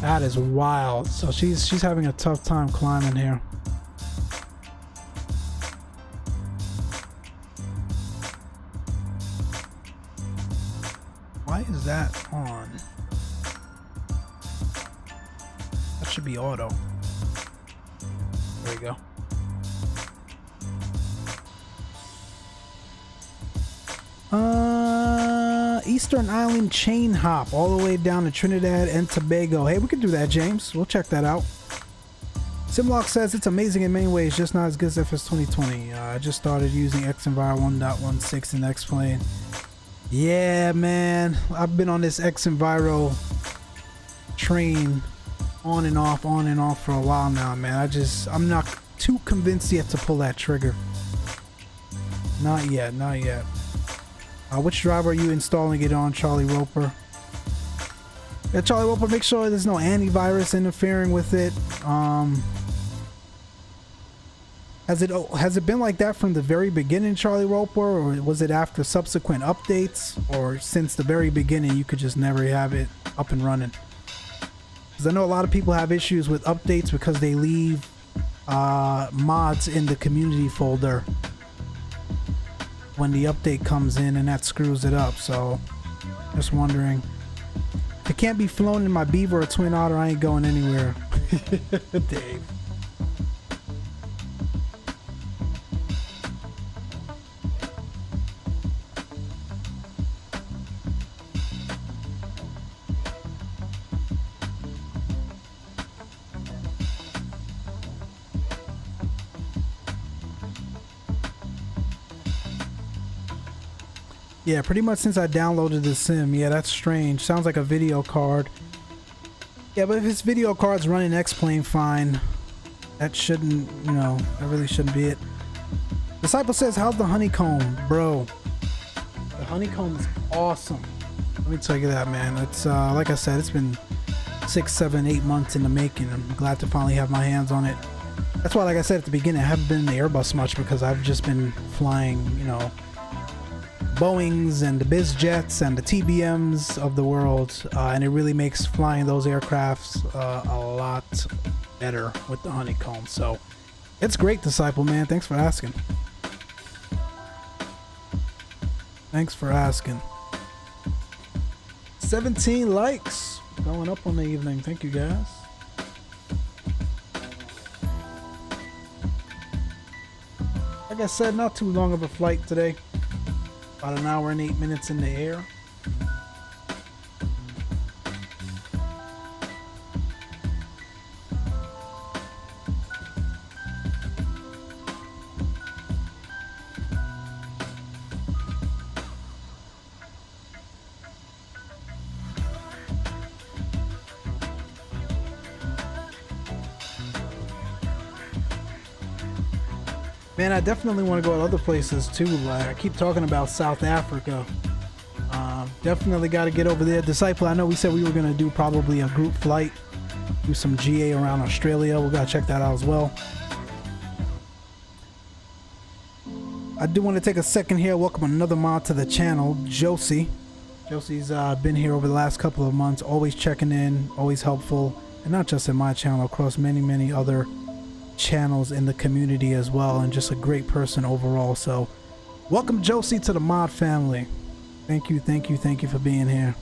That is wild. So she's having a tough time climbing here. Why is that on? That should be auto. There we go. Eastern Island chain hop all the way down to Trinidad and Tobago. Hey, we could do that, James. We'll check that out. Simlock says it's amazing in many ways, just not as good as FS2020. I just started using XEnviro 1.16 in Xplane. Yeah, man. I've been on this XEnviro train on and off for a while now, man. I'm not too convinced yet to pull that trigger. Not yet, not yet. Which driver are you installing it on, Charlie Roper? Yeah, Charlie Roper, make sure there's no antivirus interfering with it. Has it been like that from the very beginning, Charlie Roper, or was it after subsequent updates, or since the very beginning you could just never have it up and running? Because I know a lot of people have issues with updates because they leave mods in the community folder when the update comes in, and that screws it up. So just wondering. If it can't be flown in my Beaver or Twin Otter, I ain't going anywhere. Dave. Yeah, pretty much since I downloaded the sim. Yeah, that's strange. Sounds like a video card. Yeah, but if this video card's running Xplane fine, that shouldn't, you know, that really shouldn't be it. Disciple says, how's the honeycomb? Bro, the honeycomb is awesome. Let me tell you that, man. It's, like I said, it's been 6, 7, 8 months in the making. I'm glad to finally have my hands on it. That's why, like I said at the beginning, I haven't been in the Airbus much because I've just been flying, you know, Boeings and the biz jets and the TBMs of the world, and it really makes flying those aircrafts a lot better with the honeycomb. So it's great, Disciple, man. Thanks for asking. Thanks for asking. 17 likes going up on the evening. Thank you, guys. Like I said, not too long of a flight today. About an hour and 8 minutes in the air. Man, I definitely want to go to other places too. Like I keep talking about South Africa. Definitely got to get over there. Disciple, I know we said we were going to do probably a group flight, do some GA around Australia. We got to check that out as well. I do want to take a second here. Welcome another mod to the channel, Josie. Josie's been here over the last couple of months, always checking in, always helpful, and not just in my channel, across many other channels in the community as well, and just a great person overall. So welcome, Josie, to the mod family. Thank you for being here.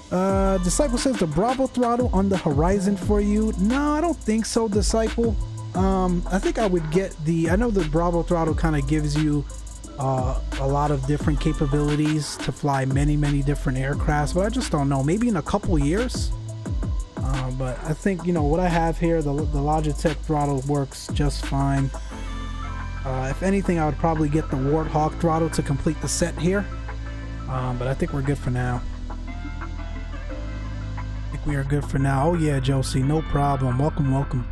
Disciple says, the Bravo throttle on the horizon for you? No, I don't think so, Disciple. I think I would get the, I know the Bravo throttle kind of gives you a lot of different capabilities to fly many different aircrafts, but I just don't know, maybe in a couple years. But I think, you know, what I have here, the Logitech throttle works just fine. If anything, I would probably get the Warthog throttle to complete the set here. But I think we're good for now. I think we are good for now. Oh yeah, Josie, no problem. Welcome.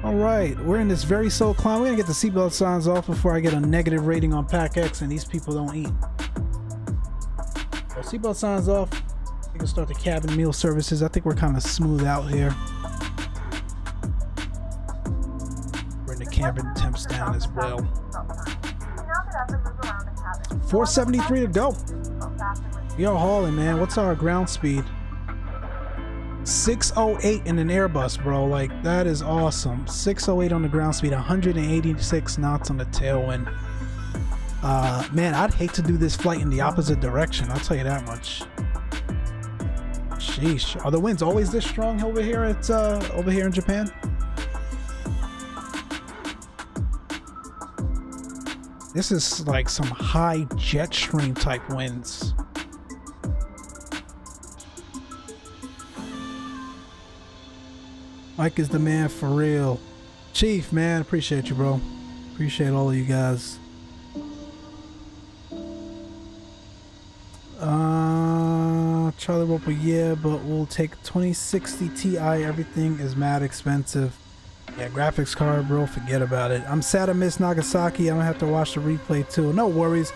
Alright, we're in this very slow climb. We're gonna get the seatbelt signs off before I get a negative rating on PAC-X and these people don't eat. So seatbelt signs off. We can start the cabin meal services. I think we're kind of smooth out here. Bring the cabin temps down as well. 473 to go. We are hauling, man. What's our ground speed? 608 in an Airbus, bro. Like, that is awesome. 608 on the ground speed, 186 knots on the tailwind. Man, I'd hate to do this flight in the opposite direction, I'll tell you that much. Sheesh. Are the winds always this strong over here at over here in Japan? This is like some high jet stream type winds. Mike is the man for real. Chief, man, appreciate you, bro. Appreciate all of you guys. Charlie Roper, yeah, but we'll take 2060 Ti. Everything is mad expensive. Yeah, graphics card, bro, forget about it. I'm sad I missed Nagasaki. I'm gonna have to watch the replay too. No worries.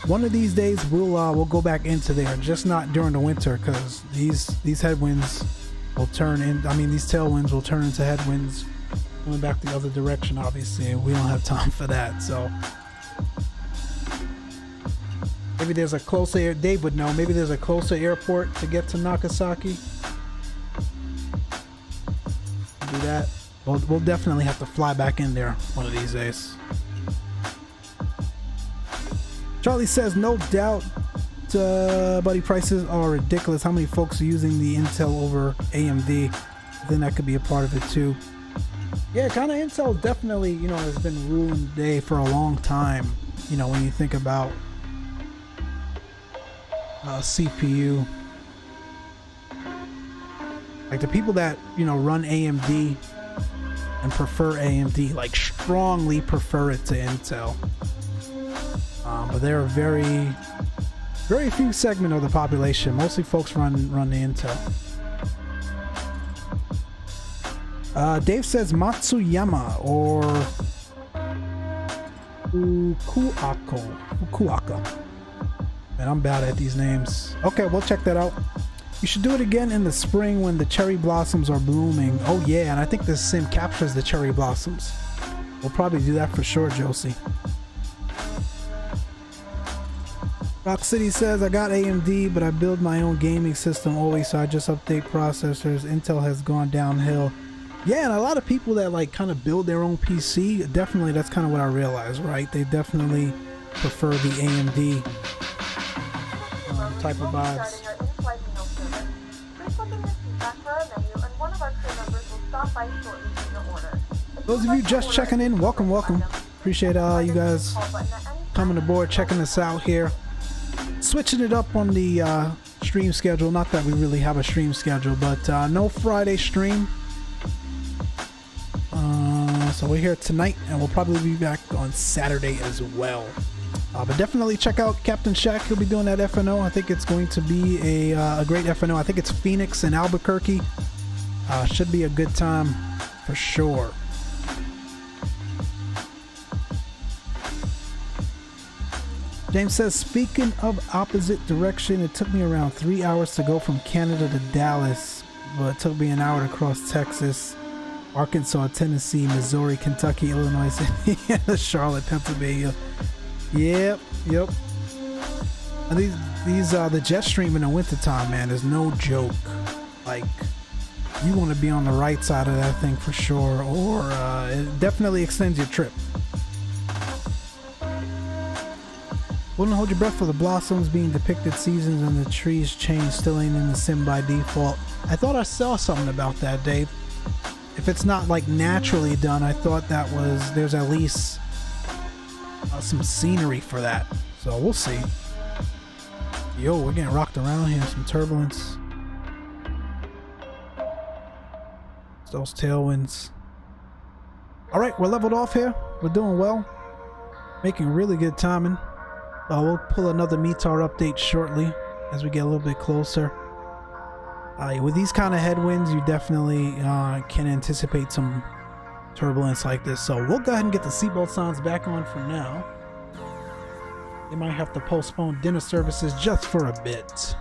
one of these days we'll go back into there, just not during the winter, because these headwinds will turn in. I mean, these tailwinds will turn into headwinds going back the other direction, obviously, and we don't have time for that. So maybe there's a closer, Dave would know, maybe there's a closer airport to get to Nagasaki. Do that. We'll definitely have to fly back in there one of these days. Charlie says, no doubt, buddy, prices are ridiculous. How many folks are using the Intel over AMD? Then that could be a part of it too. Yeah, kind of Intel definitely, you know, has been ruling the day for a long time. You know, when you think about CPU, like the people that, you know, run AMD and prefer AMD, like strongly prefer it to Intel. But there are very few segment of the population. Mostly folks run the Intel. Dave says Matsuyama or Fukuoka. Man, I'm bad at these names. Okay, we'll check that out. You should do it again in the spring when the cherry blossoms are blooming. Oh yeah, and I think this sim captures the cherry blossoms. We'll probably do that for sure, Josie. Rock City says, I got AMD, but I build my own gaming system always, so I just update processors. Intel has gone downhill. Yeah, and a lot of people that like kind of build their own PC, definitely that's kind of what I realized, right? They definitely prefer the AMD type of vibes. Those of you just checking in, welcome. Appreciate you guys coming aboard, checking us out here. Switching it up on the stream schedule. Not that we really have a stream schedule, but no Friday stream. So we're here tonight, and we'll probably be back on Saturday as well. But definitely check out Captain Shaq. He'll be doing that FNO. I think it's going to be a great FNO. I think it's Phoenix and Albuquerque. Should be a good time for sure. James says, speaking of opposite direction, it took me around 3 hours to go from Canada to Dallas, but it took me an hour to cross Texas, Arkansas, Tennessee, Missouri, Kentucky, Illinois, Indiana, Charlotte, Pennsylvania. Yep. And these the jet stream in the wintertime, man, is no joke. Like, you want to be on the right side of that thing for sure, or it definitely extends your trip. Wouldn't hold your breath for the blossoms being depicted, seasons and the trees change, still ain't in the sim by default. I thought I saw something about that, Dave. If it's not like naturally done, I thought that was, there's at least some scenery for that. So we'll see. Yo, we're getting rocked around here, some turbulence. It's those tailwinds. All right, we're leveled off here. We're doing well. Making really good timing. We'll pull another METAR update shortly as we get a little bit closer. With these kind of headwinds, you definitely can anticipate some turbulence like this. So we'll go ahead and get the seatbelt signs back on for now. They might have to postpone dinner services just for a bit.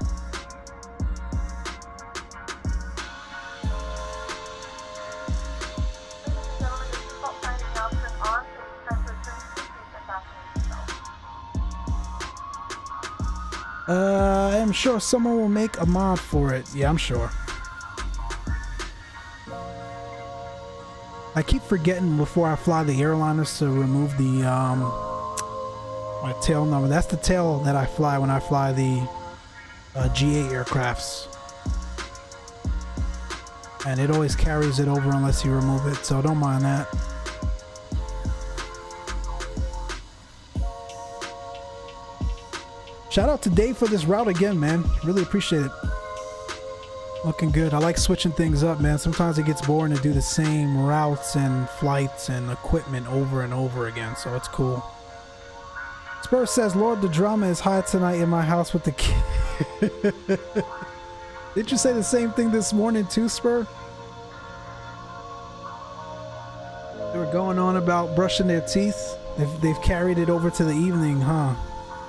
I'm sure someone will make a mod for it. Yeah, I'm sure. I keep forgetting before I fly the airliners to remove the my tail number. That's the tail that I fly when I fly the G8 aircrafts. And it always carries it over unless you remove it, so don't mind that. Shout out to Dave for this route again, man. Really appreciate it. Looking good. I like switching things up, man. Sometimes it gets boring to do the same routes and flights and equipment over and over again, so it's cool. Spur says, Lord, the drama is high tonight in my house with the kid. Did you say the same thing this morning too, Spur? They were going on about brushing their teeth. They've carried it over to the evening, huh?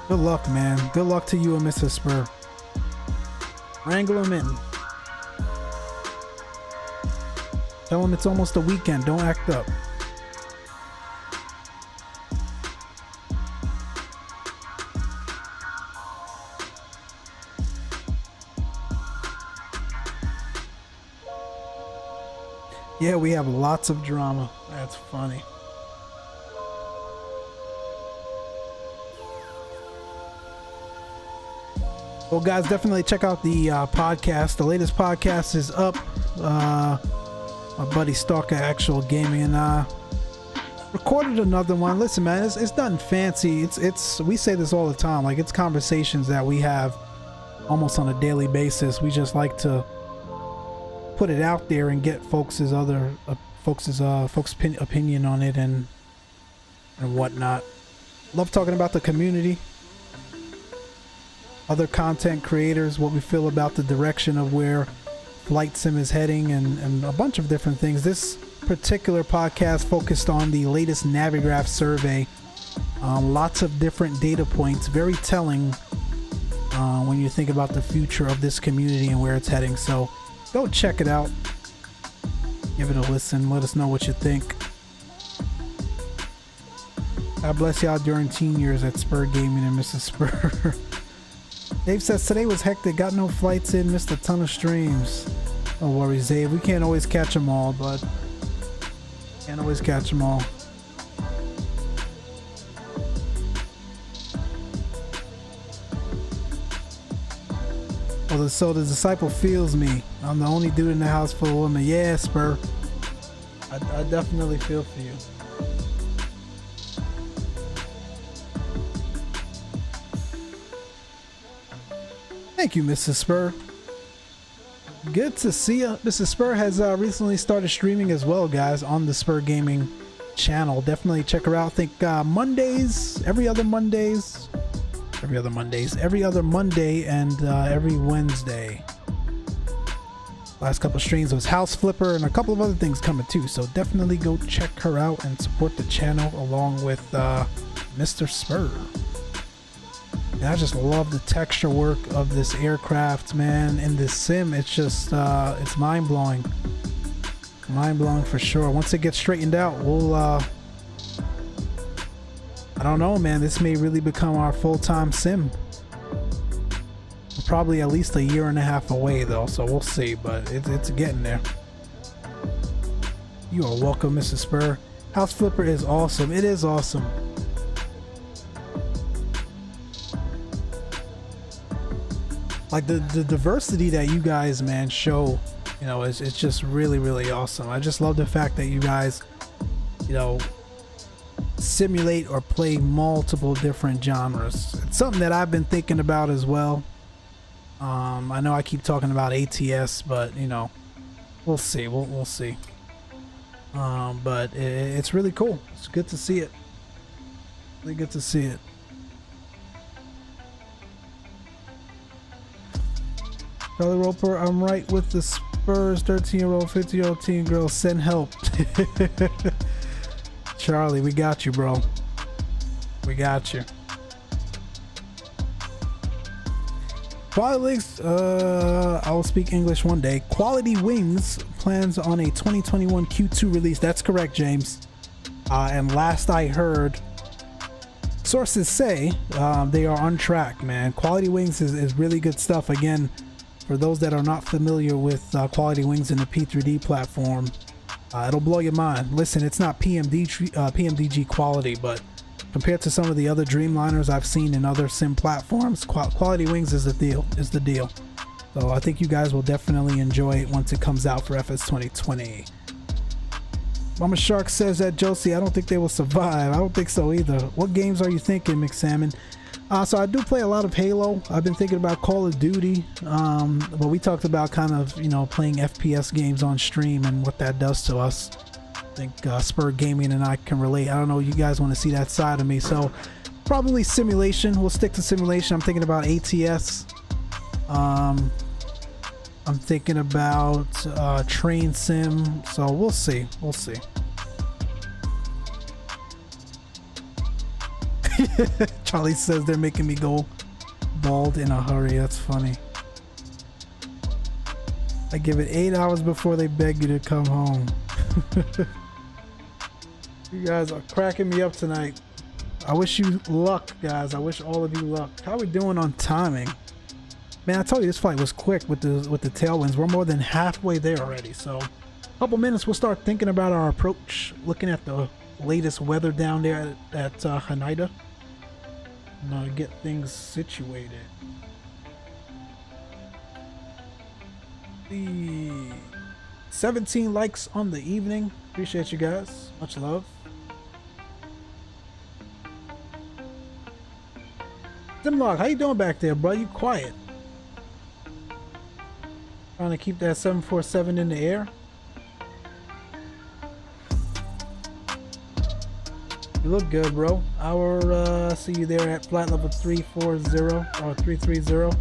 Good luck, man. Good luck to you and Mrs. Spur. Wrangle him in. Tell him it's almost a weekend. Don't act up. Yeah, we have lots of drama. That's funny. Well, guys, definitely check out the podcast. The latest podcast is up. My buddy Stalker Actual Gaming and I recorded another one. Listen, man, it's nothing fancy. It's we say this all the time. Like, it's conversations that we have almost on a daily basis. We just like to put it out there and get folks' opinion on it and whatnot. Love talking about the community, other content creators, what we feel about the direction of where flight sim is heading, and a bunch of different things. This particular podcast focused on the latest Navigraph survey. Lots of different data points, very telling when you think about the future of this community and where it's heading. So go check it out, give it a listen, let us know what you think. God bless y'all during teen years at Spur Gaming and Mrs. Spur. Dave says today was hectic, got no flights in, missed a ton of streams. No worries, Dave, we can't always catch them all, but can't always catch them all. Well, so the disciple feels me. I'm the only dude in the house full of women. Yeah, Spur. I definitely feel for you. Thank you, Mrs. Spur. Good to see you. Mrs. Spur has recently started streaming as well, guys, on the Spur Gaming channel. Definitely check her out. I think Mondays, every other Monday, and every Wednesday. Last couple streams was House Flipper and a couple of other things coming too. So definitely go check her out and support the channel along with Mr. Spur. And I just love the texture work of this aircraft, man. In this sim, it's just it's mind-blowing. Mind-blowing for sure. Once it gets straightened out, we'll I don't know, man, this may really become our full-time sim. We're probably at least a year and a half away though, so we'll see, but it's getting there. You are welcome, Mrs. Spur. House Flipper is awesome. It is awesome. Like the diversity that you guys, man, show, you know, it's just really, really awesome. I just love the fact that you guys, you know, simulate or play multiple different genres. It's something that I've been thinking about as well. I know I keep talking about ATS, but you know, we'll see. We'll see. But it's really cool. It's good to see it. Really good to see it. Charlie Roper, I'm right with the Spurs. 13-year-old, 50-year-old teen girl, send help. Charlie, we got you, bro. We got you. Quality Links, I will speak English one day. Quality Wings plans on a 2021 Q2 release. That's correct, James. And last I heard, sources say they are on track, man. Quality Wings is really good stuff. Again, for those that are not familiar with Quality Wings in the P3D platform, it'll blow your mind. Listen, it's not PMDG quality, but compared to some of the other Dreamliners I've seen in other sim platforms, Quality Wings is the deal. So I think you guys will definitely enjoy it once it comes out for FS2020. Mama Shark says that Josie, I don't think they will survive. I don't think so either. What games are you thinking, Micslmn? So I do play a lot of Halo. I've been thinking about Call of Duty, but we talked about kind of, you know, playing FPS games on stream and what that does to us. I think Spur Gaming and I can relate. I don't know, you guys want to see that side of me, so probably simulation. We'll stick to simulation. I'm thinking about ATS. I'm thinking about train sim, so we'll see. Charlie says they're making me go bald in a hurry. That's funny. I give it 8 hours before they beg you to come home. You guys are cracking me up tonight. I wish you luck, guys. I wish all of you luck. How are we doing on timing? Man, I told you this flight was quick with the tailwinds. We're more than halfway there already. So, a couple minutes, we'll start thinking about our approach, looking at the latest weather down there at Haneda, and get things situated. The 17 likes on the evening. Appreciate you guys. Much love. Simlog, how you doing back there, bro? You quiet. Trying to keep that 747 in the air. You look good, bro. I'll see you there at flight level 340 or 330.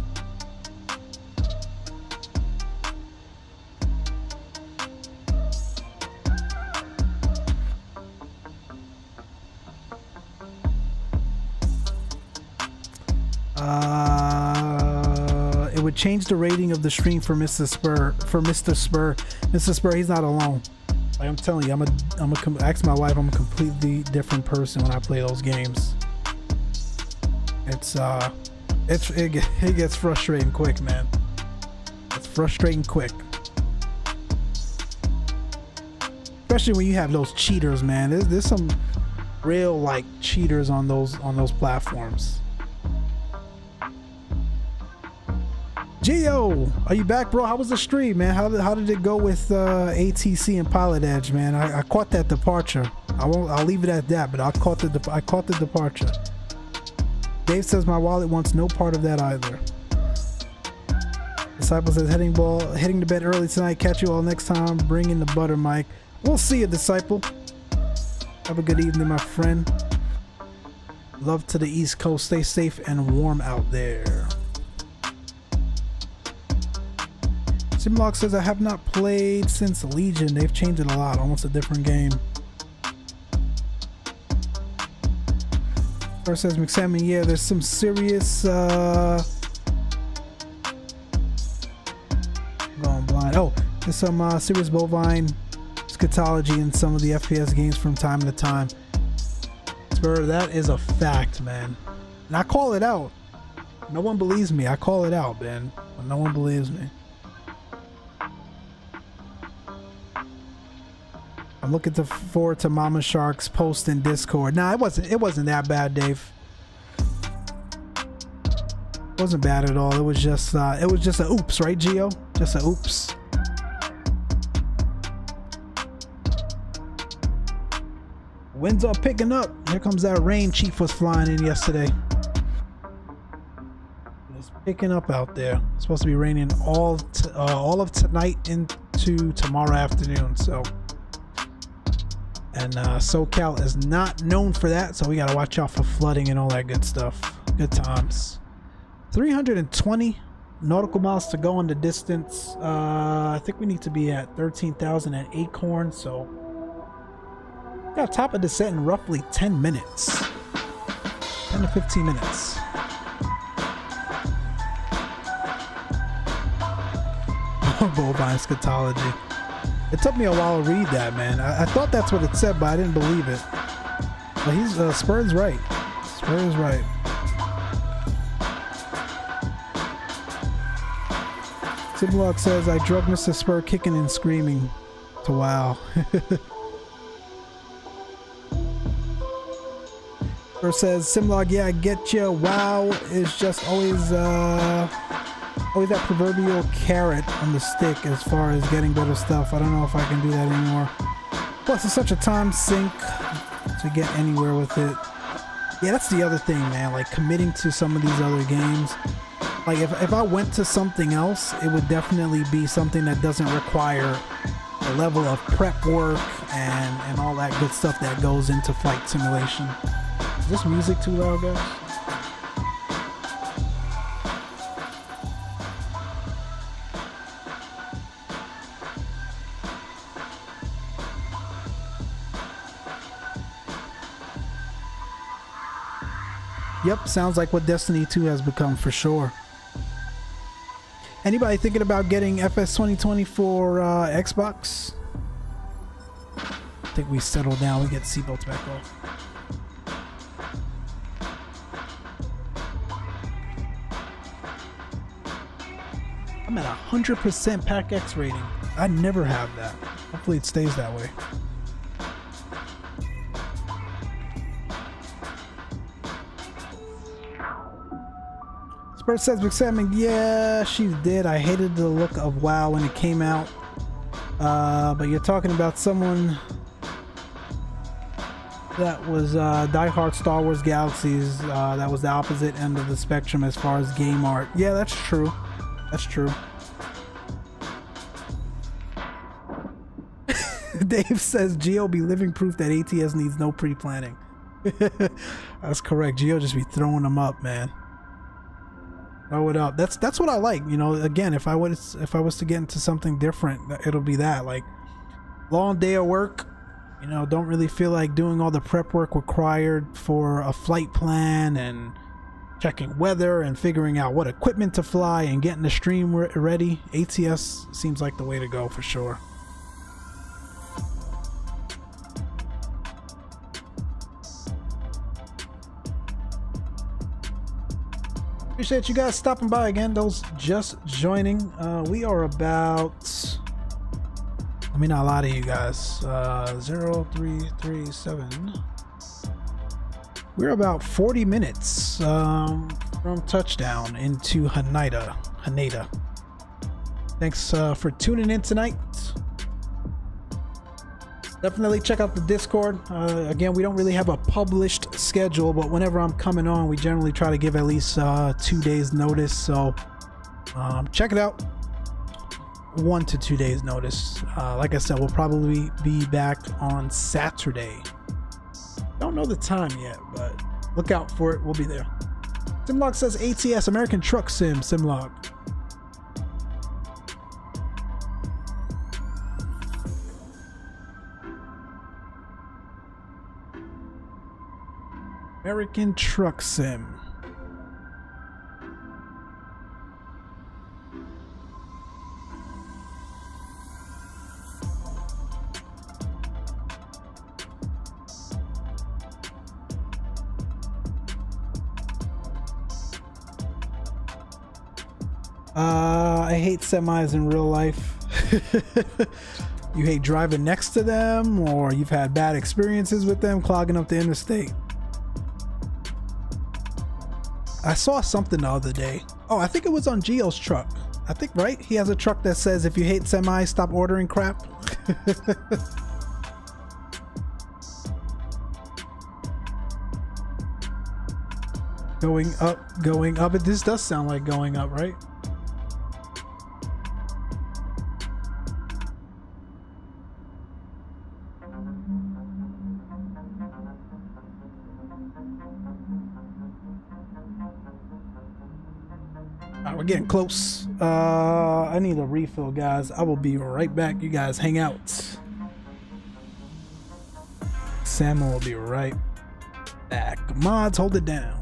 It would change the rating of the stream for Mr. Spur. Mr. Spur, he's not alone. Like I'm telling you, ask my wife. I'm a completely different person when I play those games. It gets frustrating quick, man. It's frustrating quick, especially when you have those cheaters, man. There's some real like cheaters on those platforms. Gio, are you back, bro? How was the stream, man? How did it go with ATC and Pilot Edge, man? I caught that departure. I'll leave it at that, but I caught the departure. Dave says my wallet wants no part of that either. Disciple says heading to bed early tonight. Catch you all next time. Bring in the butter, Mike. We'll see you, Disciple. Have a good evening, my friend. Love to the East Coast. Stay safe and warm out there. Simlock says I have not played since Legion. They've changed it a lot. Almost a different game. First says Micslmn, yeah, there's some serious going blind. Oh, there's some serious bovine scatology in some of the FPS games from time to time. Spur, that is a fact, man. And I call it out. No one believes me. I call it out, man. But no one believes me. I'm looking forward to Mama Shark's post in Discord. Nah, it wasn't that bad, Dave. It wasn't bad at all. It was just a oops, right, Gio? Just a oops. Winds are picking up. Here comes that rain Chief was flying in yesterday. It's picking up out there. It's supposed to be raining all of tonight into tomorrow afternoon. So. And SoCal is not known for that, so we gotta watch out for flooding and all that good stuff. Good times. 320 nautical miles to go on the distance. I think we need to be at 13,000 at Acorn, so got top of descent in roughly 10 minutes. 10 to 15 minutes. Bovine scatology. It took me a while to read that, man. I thought that's what it said, but I didn't believe it. But he's Spur's right. Spur's right. Simlock says I drug Mr. Spur kicking and screaming. To wow. Spur says Simlock, yeah, I get you. Wow is just always that proverbial carrot on the stick as far as getting better stuff. I don't know if I can do that anymore. Plus, it's such a time sink to get anywhere with it. Yeah, that's the other thing, man. Like committing to some of these other games. Like if I went to something else, it would definitely be something that doesn't require a level of prep work and all that good stuff that goes into flight simulation. Is this music too loud, guys? Yep, sounds like what Destiny 2 has become for sure. Anybody thinking about getting FS2020 for Xbox? I think we settle down. We get seatbelts back off. I'm at 100% Pack X rating. I never have that. Hopefully it stays that way. Spurs says Micslmn, yeah, she did. I hated the look of WoW when it came out. But you're talking about someone that was diehard Star Wars Galaxies. That was the opposite end of the spectrum as far as game art. Yeah, that's true. That's true. Dave says Geo be living proof that ATS needs no pre-planning. That's correct. Geo just be throwing them up, man. Throw it up. That's what I like. You know, again, if I was to get into something different, it'll be that. Like, long day of work, you know, don't really feel like doing all the prep work required for a flight plan and checking weather and figuring out what equipment to fly and getting the stream ready. ATS seems like the way to go for sure. Appreciate you guys stopping by again. Those just joining. We are about, let me not lie to you guys, 0337. We're about 40 minutes from touchdown into Haneda. Thanks for tuning in tonight. Definitely check out the Discord. Again, we don't really have a published schedule, but whenever I'm coming on, we generally try to give at least 2 days notice. So check it out. 1 to 2 days notice. Like I said, we'll probably be back on Saturday. Don't know the time yet, but look out for it. We'll be there. Simlog says ATS, American Truck Sim. Simlog. American Truck Sim. I hate semis in real life. You hate driving next to them, or you've had bad experiences with them clogging up the interstate. I saw something the other day. Oh, I think it was on Geo's truck. I think, right? He has a truck that says, if you hate semis, stop ordering crap. Going up. This does sound like going up, right? We're getting close. I need a refill, guys. I will be right back. You guys hang out. Sam will be right back. Mods, hold it down.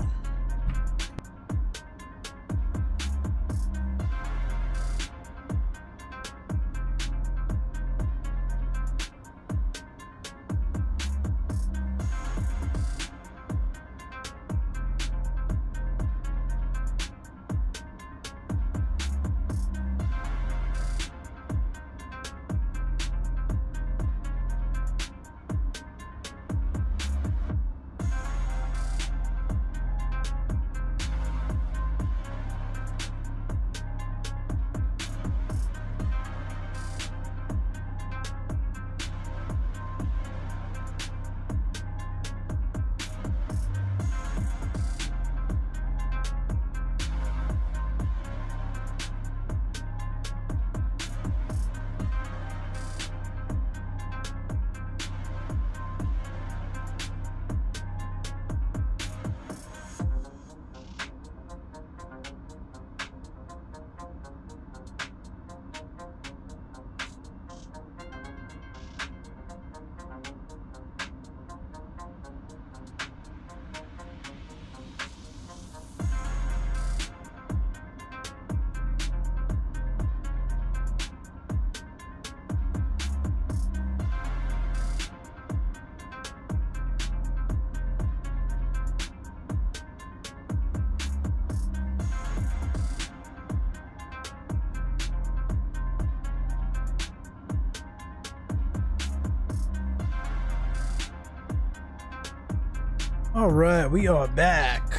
All right, we are back.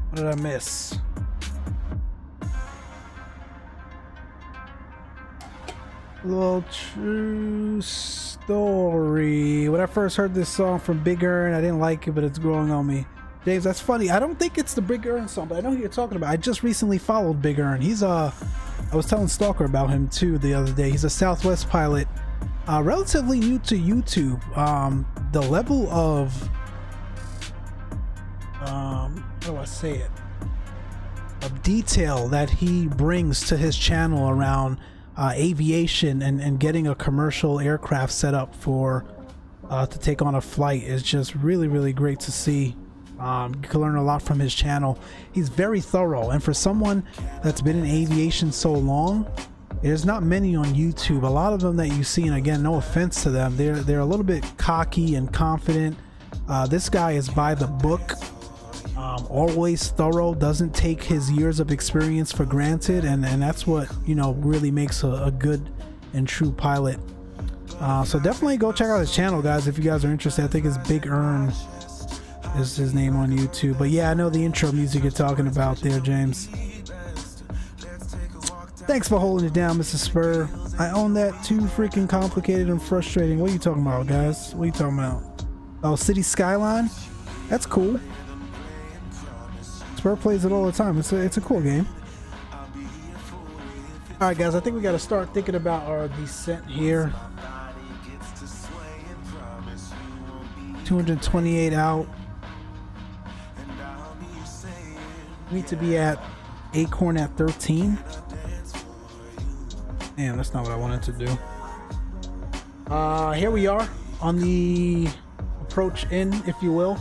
What did I miss? Little true story. When I first heard this song from Big Earn, I didn't like it, but it's growing on me. James, that's funny. I don't think it's the Big Earn song, but I know who you're talking about. I just recently followed Big Earn. He's I was telling Stalker about him too the other day. He's a Southwest pilot, relatively new to YouTube. The level of how do I say it? Of detail that he brings to his channel around aviation and getting a commercial aircraft set up for to take on a flight is just really, really great to see. You can learn a lot from his channel. He's very thorough, and for someone that's been in aviation so long, there's not many on YouTube. A lot of them that you see, and again, no offense to them, they're a little bit cocky and confident. This guy is by the book, always thorough, doesn't take his years of experience for granted, and that's what, you know, really makes a good and true pilot. So definitely go check out his channel, guys, if you guys are interested. I think it's Big Earn is his name on YouTube. But yeah, I know the intro music you're talking about there, James. Thanks for holding it down, Mr. Spur. I own that. Too freaking complicated and frustrating. What are you talking about, guys? What are you talking about? Oh, City Skyline? That's cool. Spur plays it all the time. It's a cool game. Alright, guys, I think we got to start thinking about our descent here. 228 out. Need to be at Acorn at 13. Damn, that's not what I wanted to do. Here we are on the approach in, if you will.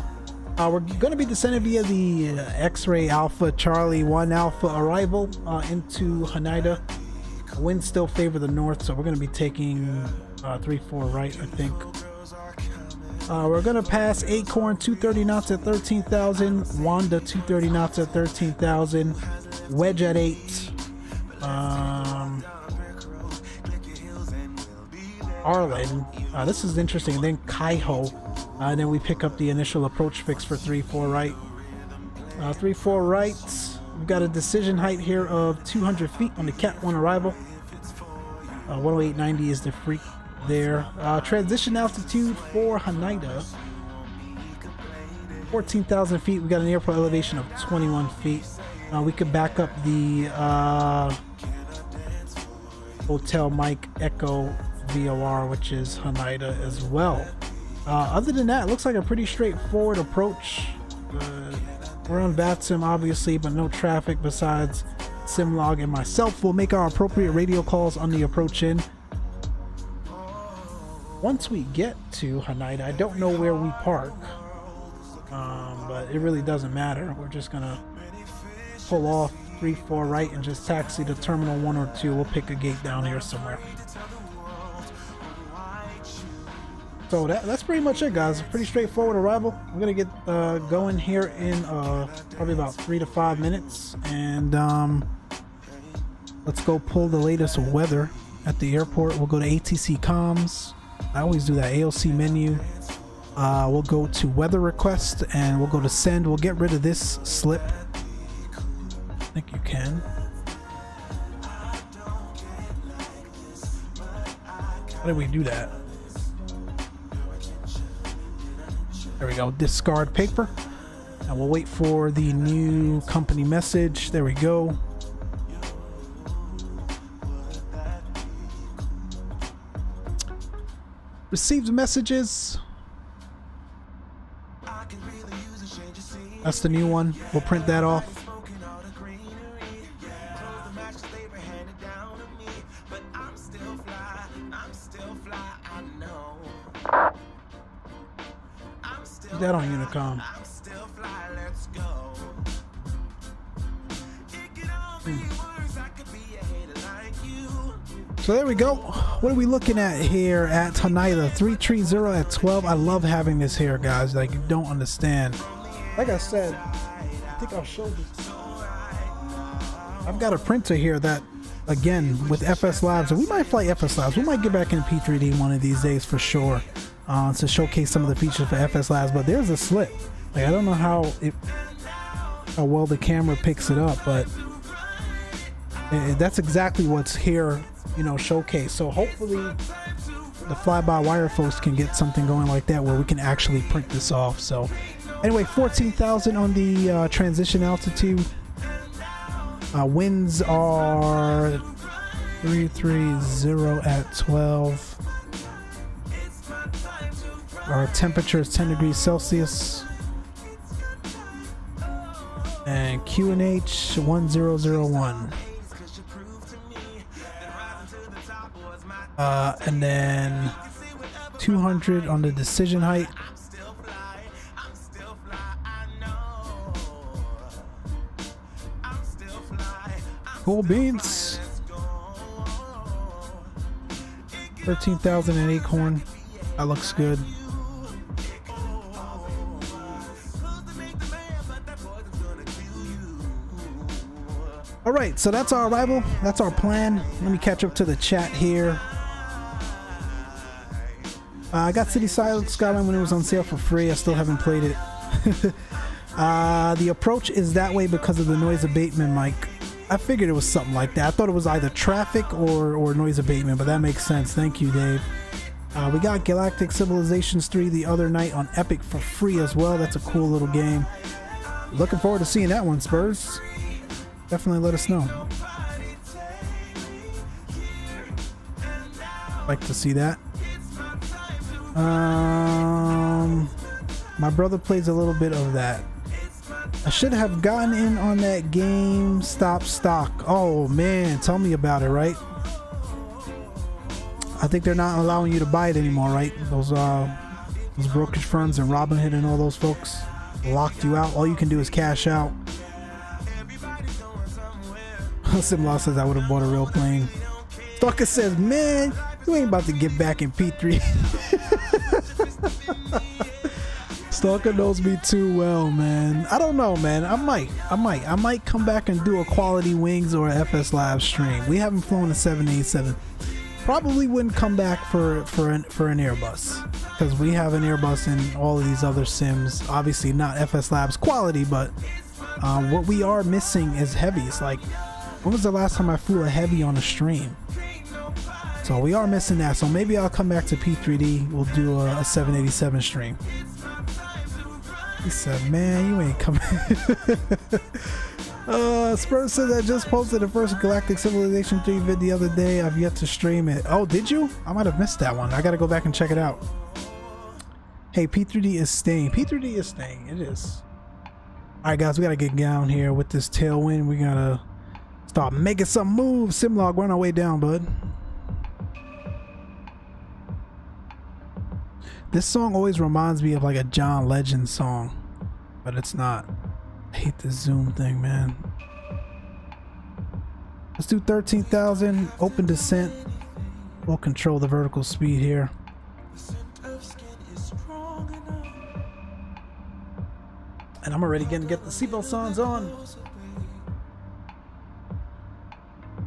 We're going to be descending via the X-Ray Alpha Charlie 1 Alpha arrival into Haneda. Winds still favor the north, so we're going to be taking 3-4 right, I think. We're going to pass Acorn 230 knots at 13,000, Wanda 230 knots at 13,000, Wedge at 8, Arlen, this is interesting, and then Kaiho, and then we pick up the initial approach fix for 3-4 right. 3-4 right, we've got a decision height here of 200 feet on the Cat 1 arrival. 108.90 is the freak there. Transition altitude for Haneda, 14,000 feet. We got an airport elevation of 21 feet. We could back up the Hotel Mike Echo VOR, which is Haneda as well. Other than that, it looks like a pretty straightforward approach. We're on VATSIM obviously, but no traffic besides SimLog and myself. We'll make our appropriate radio calls on the approach in. Once we get to Haneda, I don't know where we park, but it really doesn't matter. We're just gonna pull off 3-4 right and just taxi to Terminal 1 or 2. We'll pick a gate down here somewhere. So that's pretty much it, guys. Pretty straightforward arrival. We're gonna get going here in probably about 3 to 5 minutes, and let's go pull the latest weather at the airport. We'll go to ATC comms. I always do that. AOC menu. We'll go to weather request and we'll go to send. We'll get rid of this slip. I think you can. How did we do that? There we go. Discard paper. And we'll wait for the new company message. There we go. Received messages. That's the new one. We'll print that off. Put that on Unicom. So there we go. What are we looking at here at Haneda? 330 at 12. I love having this here, guys. Like, you don't understand. Like I said, I think I'll show this. I've got a printer here that, again, with FSLABS, and we might fly FSLABS. We might get back in P3D one of these days for sure, to showcase some of the features for FSLABS. But there's a slip. Like, I don't know how well the camera picks it up, but that's exactly what's here, you know, showcase. So hopefully the fly-by-wire folks can get something going like that where we can actually print this off. So anyway, 14,000 on the transition altitude. Winds are 330 at 12. Our temperature is 10 degrees Celsius. And QNH 1001. And then 200 on the decision height. Cool beans. 13,000 at Acorn. That looks good. All right, so that's our arrival. That's our plan. Let me catch up to the chat here. I got City Skyline when it was on sale for free. I still haven't played it. The approach is that way because of the noise abatement mic. I figured it was something like that. I thought it was either traffic or noise abatement, but that makes sense. Thank you, Dave. We got Galactic Civilizations 3 the other night on Epic for free as well. That's a cool little game. Looking forward to seeing that one, Spurs. Definitely let us know. Like to see that. My brother plays a little bit of that. I should have gotten in on that game Stop Stock. Oh man, tell me about it, right? I think they're not allowing you to buy it anymore, right? Those brokerage firms and Robinhood and all those folks locked you out. All you can do is cash out. Simlaw says I would have bought a real plane. Stalker says, man, you ain't about to get back in P3. Stalker knows me too well, man. I don't know, man. I might come back and do a Quality Wings or a FSLABS stream. We haven't flown a 787. Probably wouldn't come back for an Airbus, because we have an Airbus in all of these other sims. Obviously not FSLABS quality, but what we are missing is heavies. Like, when was the last time I flew a heavy on a stream? So we are missing that. So maybe I'll come back to P3D. We'll do a 787 stream. He said, man, you ain't coming. Spurs says I just posted the first Galactic Civilization 3 vid the other day. I've yet to stream it. Oh, did you? I might have missed that one. I gotta go back and check it out. Hey, P3D is staying. P3D is staying. It is. Alright guys, we gotta get down here with this tailwind. We gotta start making some moves. Simlog, we're on our way down, bud. This song always reminds me of like a John Legend song, but it's not. I hate this zoom thing, man. Let's do 13,000, open descent. We'll control the vertical speed here. And I'm already gonna get the seatbelt signs on.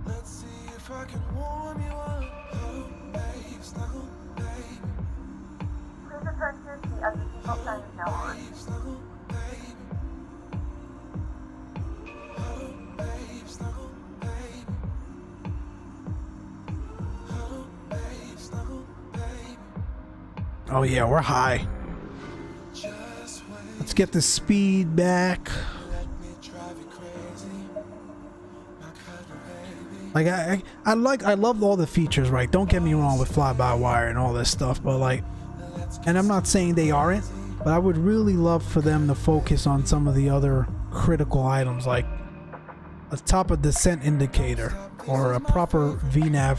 Let's see if I can warm you up. Please return to your seat as the seatbelt sign is now on. Oh yeah, we're high. Let's get the speed back. Like I love all the features, right? Don't get me wrong with fly-by-wire and all this stuff, but like, and I'm not saying they aren't, but I would really love for them to focus on some of the other critical items, like a top of descent indicator or a proper VNAV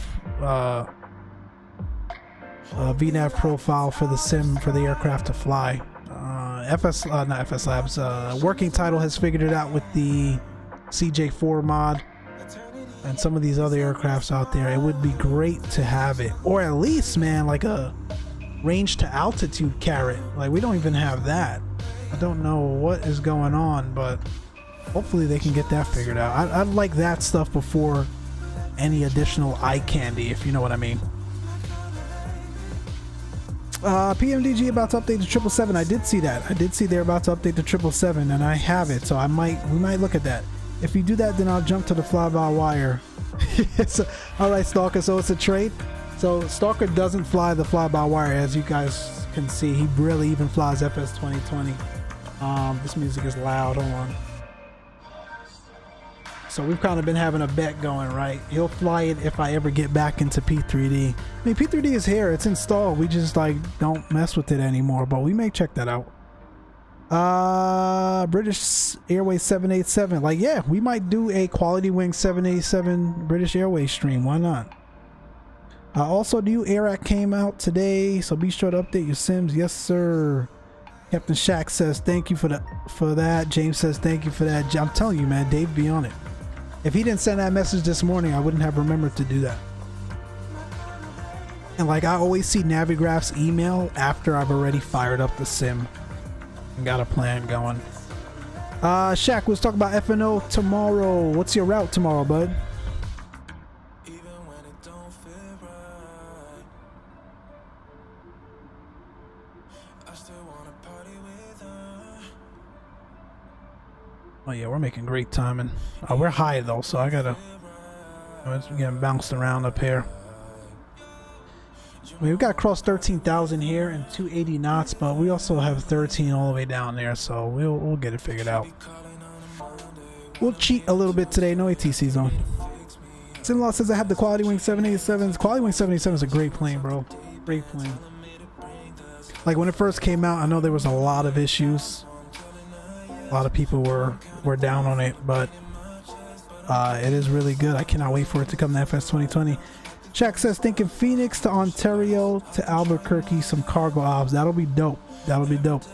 VNAV profile for the sim for the aircraft to fly. Not FSLABS. Working Title has figured it out with the CJ4 mod and some of these other aircrafts out there. It would be great to have it, or at least, man, like a range to altitude carrot. Like, we don't even have that. I don't know what is going on, but hopefully they can get that figured out. I'd like that stuff before any additional eye candy, if you know what I mean. PMDG about to update the 777. I did see that. I did see they're about to update the 777, and I have it, so we might look at that. If you do that, then I'll jump to the fly-by-wire. So, all right, Stalker. So it's a trade. So Stalker doesn't fly the fly-by-wire, as you guys can see. He barely even flies FS2020. This music is loud. Hold on. So we've kind of been having a bet going, right? He'll fly it if I ever get back into P3D. I mean, P3D is here. It's installed. We just like don't mess with it anymore, but we may check that out. British Airways 787. Like, yeah, we might do a Quality Wing 787 British Airways stream. Why not? Also, the new AirAct came out today, so be sure to update your sims. Yes, sir. Captain Shaq says thank you for that. James says thank you for that. I'm telling you, man, Dave be on it. If he didn't send that message this morning, I wouldn't have remembered to do that. And like, I always see Navigraph's email after I've already fired up the sim and got a plan going. Shaq, let's talk about FNO tomorrow. What's your route tomorrow, bud? Oh yeah, we're making great timing. We're high though, so I gotta. It's getting bounced around up here. I mean, we've got to cross 13,000 here and 280 knots, but we also have 13 all the way down there, so we'll get it figured out. We'll cheat a little bit today. No ATCs on. Simlaw says I have the Quality Wing 787s. Quality Wing 787 is a great plane, bro. Great plane. Like when it first came out, I know there was a lot of issues. A lot of people were down on it, but it is really good. I cannot wait for it to come to FS2020. Shaq says thinking Phoenix to Ontario to Albuquerque, some cargo ops. That'll be dope. That'll be dope.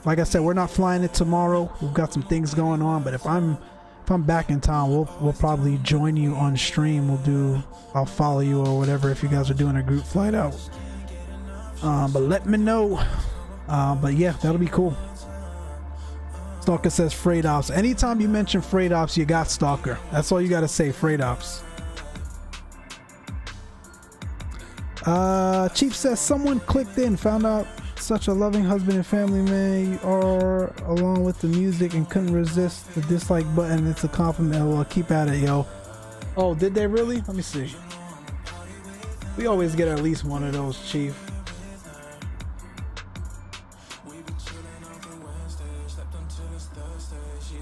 Like I said, we're not flying it tomorrow. We've got some things going on, but if I'm back in town, we'll probably join you on stream. I'll follow you or whatever if you guys are doing a group flight out. But let me know. But yeah, that'll be cool. Stalker says freight ops. Anytime you mention freight ops, you got Stalker. That's all you gotta say, freight ops. Chief says someone clicked in, found out such a loving husband and family man you are, along with the music, and couldn't resist the dislike button. It's a compliment. Well, keep at it, yo. Oh, did they really? Let me see. We always get at least one of those, Chief.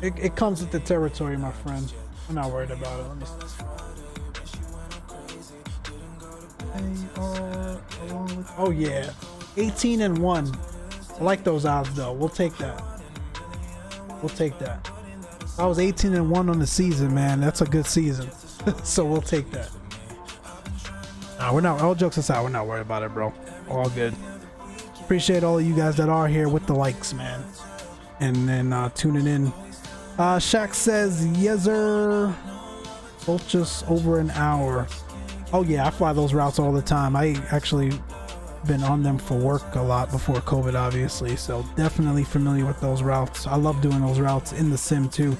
It comes with the territory, my friend. I'm not worried about it. Let me see. Oh yeah, 18-1. I like those odds though. We'll take that. We'll take that. I was 18-1 on the season, man. That's a good season. So we'll take that. We're not. All jokes aside, we're not worried about it, bro. All good. Appreciate all of you guys that are here with the likes, man, and then tuning in. Shaq says yeser. Both just over an hour. Oh yeah, I fly those routes all the time. I actually been on them for work a lot before COVID, obviously, so definitely familiar with those routes. I love doing those routes in the sim too.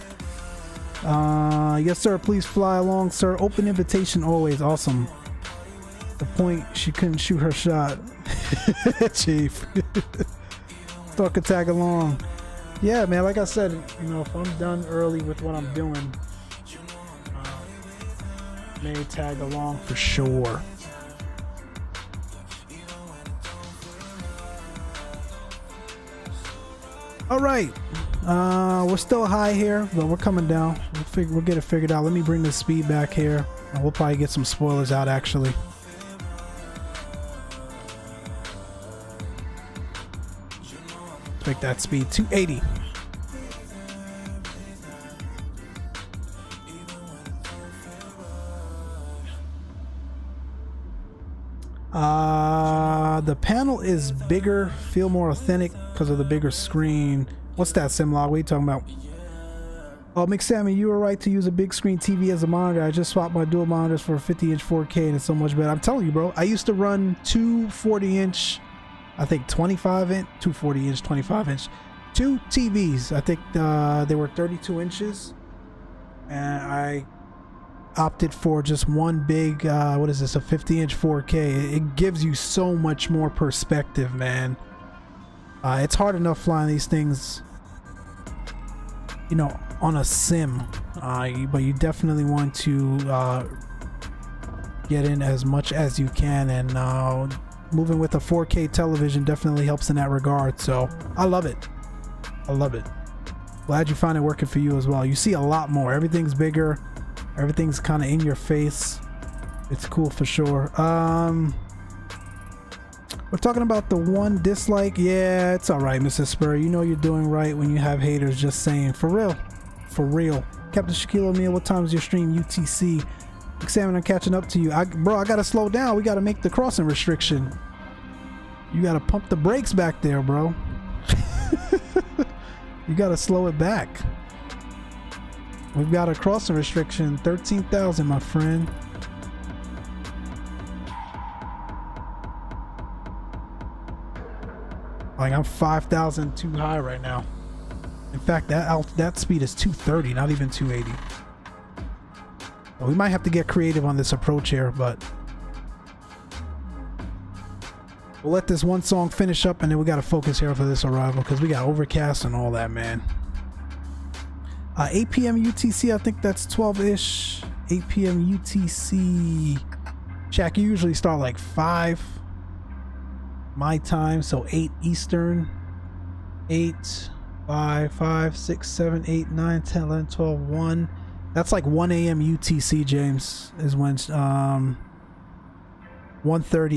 Yes sir, please fly along, sir. Open invitation always. Awesome. The point, she couldn't shoot her shot. Chief. Stalker tag along. Yeah, man, like I said, you know, if I'm done early with what I'm doing, may tag along for sure. All right, we're still high here, but we're coming down. We'll get it figured out. Let me bring the speed back here, and we'll probably get some spoilers out actually. Make that speed 280. The panel is bigger, feel more authentic because of the bigger screen. What's that, Simlog? What are you talking about? Oh, Micslmn, you were right to use a big screen TV as a monitor. I just swapped my dual monitors for a 50-inch 4K and it's so much better. I'm telling you, bro. I used to run two 40-inch, I think 25-inch, two 40-inch, 25-inch, two TVs. I think they were 32 inches, and I opted for just one big, what is this, a 50-inch 4K. It gives you so much more perspective, man. It's hard enough flying these things, you know, on a sim, but you definitely want to get in as much as you can, and moving with a 4K television definitely helps in that regard. So I love it. I love it. Glad you find it working for you as well. You see a lot more. Everything's bigger. Everything's kind of in your face. It's cool for sure. We're talking about the one dislike. Yeah, it's all right, Mrs. Spur. You know you're doing right when you have haters just saying, for real. For real. Captain Shaquille O'Neal, what time is your stream? UTC. Examine, I'm catching up to you. Bro, I gotta slow down. We gotta make the crossing restriction. You gotta pump the brakes back there, bro. You gotta slow it back. We've got a crossing restriction, 13,000, my friend. Like, I'm 5,000 too high right now. In fact, that speed is 230, not even 280. Well, we might have to get creative on this approach here, but we'll let this one song finish up, and then we got to focus here for this arrival because we got overcast and all that, man. 8 p.m. UTC, I think that's 12-ish. 8 p.m. UTC. Shaq, you usually start like 5 my time, so 8 Eastern. 8, 5, 6, 7, 8, 9, 10, 11, 12, 1. That's like 1 a.m. UTC, James, is when 1:30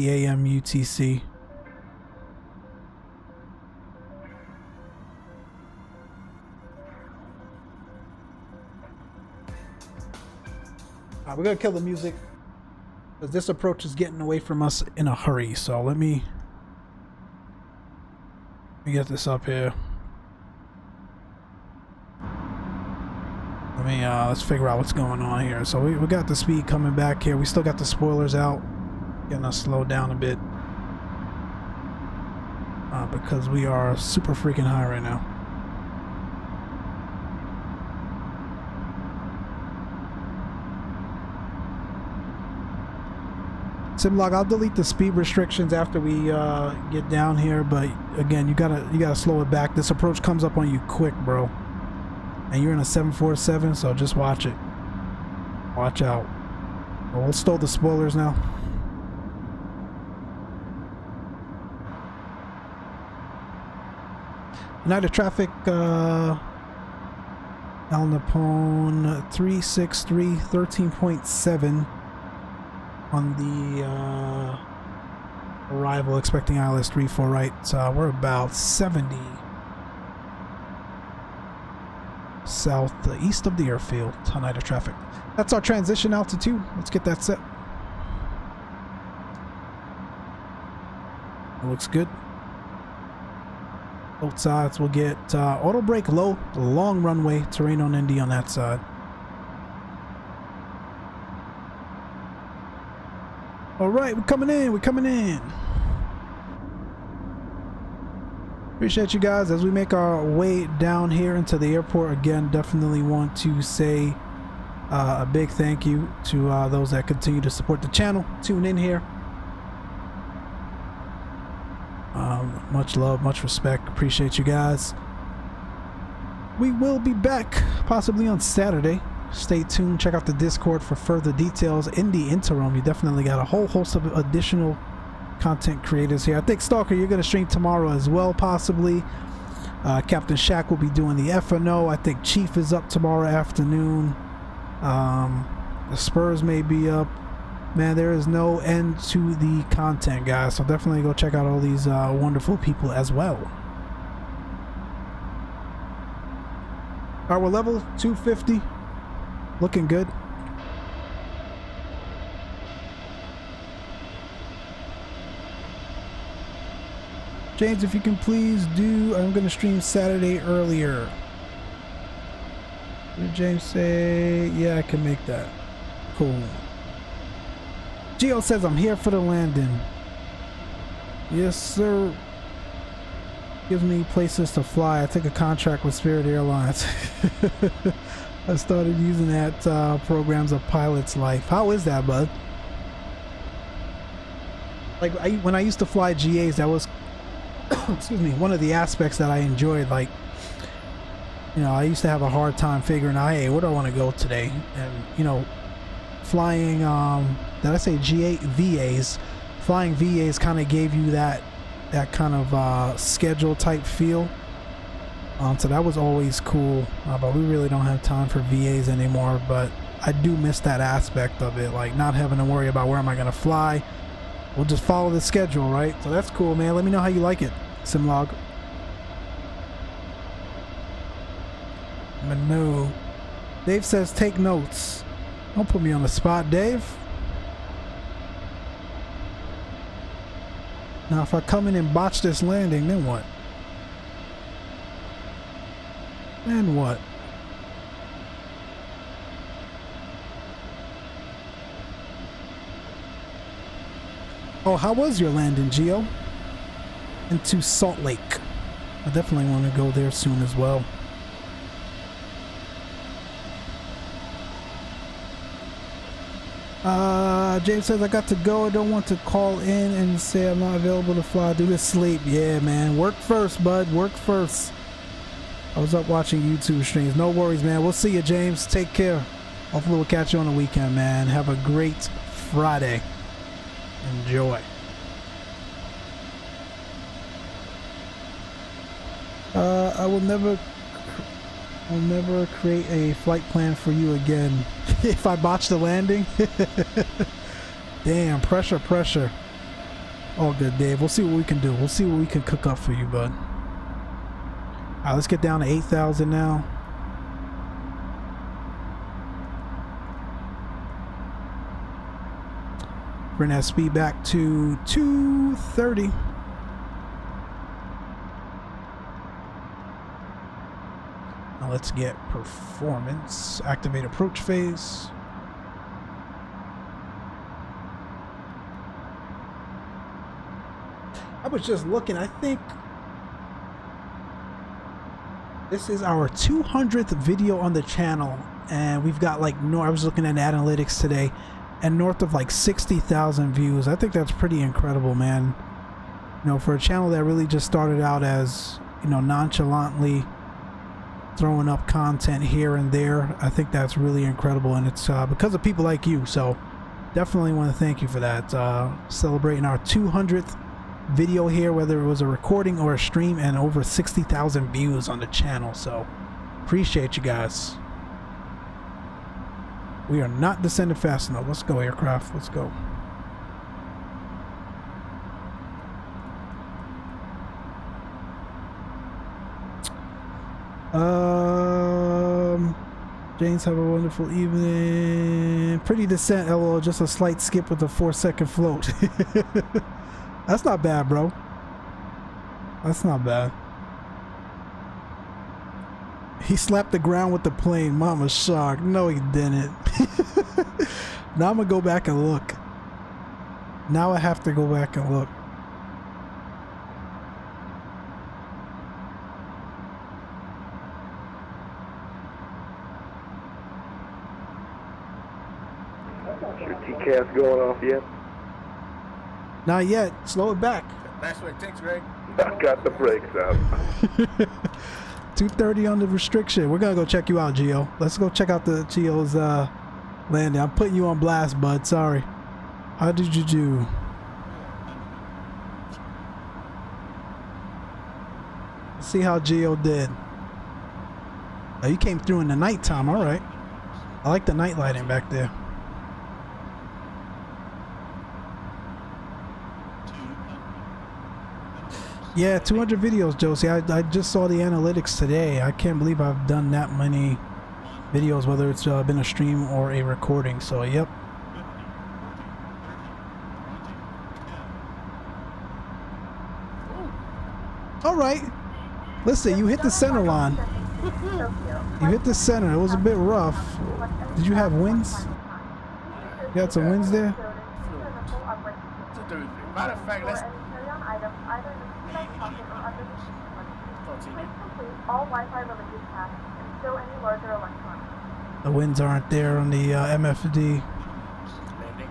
a.m. UTC. We're gonna kill the music because this approach is getting away from us in a hurry. So let me get this up here. Let's figure out what's going on here. So we got the speed coming back here. We still got the spoilers out, getting us slowed down a bit because we are super freaking high right now. Simlog, I'll delete the speed restrictions after we get down here, but again, you gotta slow it back. This approach comes up on you quick, bro. And you're in a 747, so just watch it. Watch out. Well, we'll stow the spoilers now. United Traffic, El Napone 363, 13.7 on the arrival, expecting ILS 34 right. We're about 70 southeast of the airfield. Haneda traffic. That's our transition altitude. Let's get that set. It looks good. Both sides will get auto brake low, long runway, terrain on ND on that side. All right, we're coming in. We're coming in. Appreciate you guys as we make our way down here into the airport. Again, definitely want to say a big thank you to those that continue to support the channel, tune in here. Much love, much respect. Appreciate you guys. We will be back possibly on Saturday. Stay tuned. Check out the Discord for further details. In the interim, you definitely got a whole host of additional content creators here. I think Stalker, you're going to stream tomorrow as well, possibly. Captain Shaq will be doing the FNO. I think Chief is up tomorrow afternoon. The Spurs may be up. Man, there is no end to the content, guys. So definitely go check out all these wonderful people as well. All right, we're level 250. Looking good. James, if you can please do, I'm going to stream Saturday earlier. Did James say, yeah, I can make that. Cool. Gio says, I'm here for the landing. Yes, sir. Gives me places to fly. I take a contract with Spirit Airlines. I started using that programs of Pilot's Life. How is that, bud? Like when I used to fly GAs, that was excuse me, one of the aspects that I enjoyed. Like, you know, I used to have a hard time figuring out, hey, where do I want to go today? And you know, flying did I say G8 VAs? Flying VAs kind of gave you that kind of schedule type feel. So that was always cool, but we really don't have time for VAs anymore. But I do miss that aspect of it, like not having to worry about where am I going to fly. We'll just follow the schedule, right? So that's cool, man. Let me know how you like it, Simlog. Manu. Dave says take notes. Don't put me on the spot, Dave. Now if I come in and botch this landing, then what? Then what? Oh, how was your landing, Geo? Into Salt Lake. I definitely want to go there soon as well. James says I got to go. I don't want to call in and say I'm not available to fly due to sleep. Yeah, man. Work first, bud. Work first. I was up watching YouTube streams. No worries, man. We'll see you, James. Take care. Hopefully we'll catch you on the weekend, man. Have a great Friday. Enjoy. I'll never create a flight plan for you again if I botch the landing. Damn, pressure. All good, Dave. We'll see what we can do. We'll see what we can cook up for you, bud. All right, let's get down to 8,000 now. Bring that speed back to 230. Now let's get performance. Activate approach phase. I was just looking, I think this is our 200th video on the channel, and we've got like, I was looking at analytics today, and north of like 60,000 views. I think that's pretty incredible, man. You know, for a channel that really just started out as, you know, nonchalantly throwing up content here and there, I think that's really incredible, and it's because of people like you. So definitely want to thank you for that. Celebrating our 200th video here, whether it was a recording or a stream, and over 60,000 views on the channel. So appreciate you guys. We are not descending fast enough. Let's go, aircraft. Let's go. James, have a wonderful evening. Pretty descent, LOL. Just a slight skip with a 4-second float. That's not bad, bro. That's not bad. He slapped the ground with the plane. Mama's shocked. No, he didn't. Now I'm gonna go back and look. Now I have to go back and look. Is your TCAS going off yet? Not yet. Slow it back. That's what it takes, Greg. I got the brakes out. 230 on the restriction. We're gonna go check you out, Geo. Let's go check out the Geo's landing. I'm putting you on blast, bud. Sorry. How did you do? Let's see how Geo did. Oh, you came through in the nighttime. All right. I like the night lighting back there. Yeah, 200 videos, Josie. I just saw the analytics today. I can't believe I've done that many videos, whether it's been a stream or a recording. So, yep. All right. Listen, you hit the center line. You hit the center. It was a bit rough. Did you have winds? You had some winds there? Matter of fact, let's all Wi-Fi related tasks and stow any larger electronics. The winds aren't there on the MFD. Landing.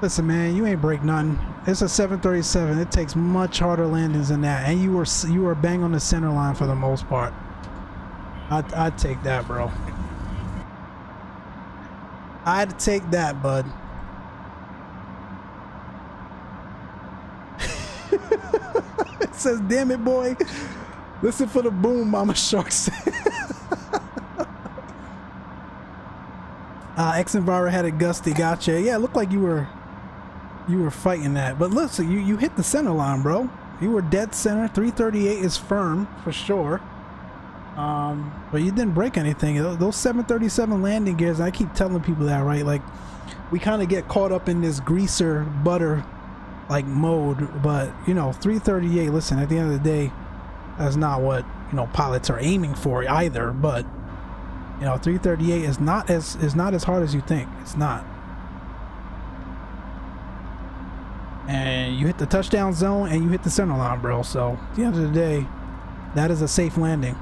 Listen, man, you ain't break nothing. It's a 737. It takes much harder landings than that, and you were bang on the center line for the most part. I'd take that, bro. I'd take that, bud. It says, "Damn it, boy! Listen for the boom," Mama Shark said. X-Enviro had it gusty. Gotcha. Yeah, it looked like you were fighting that, but listen, you hit the center line, bro. You were dead center. 338 is firm for sure. But you didn't break anything. Those 737 landing gears, I keep telling people that, right? Like, we kind of get caught up in this greaser butter like mode, but you know, 338, listen, at the end of the day, that's not what, you know, pilots are aiming for either. But you know, 338 is not as hard as you think. It's not. And you hit the touchdown zone and you hit the center line, bro. So at the end of the day, that is a safe landing.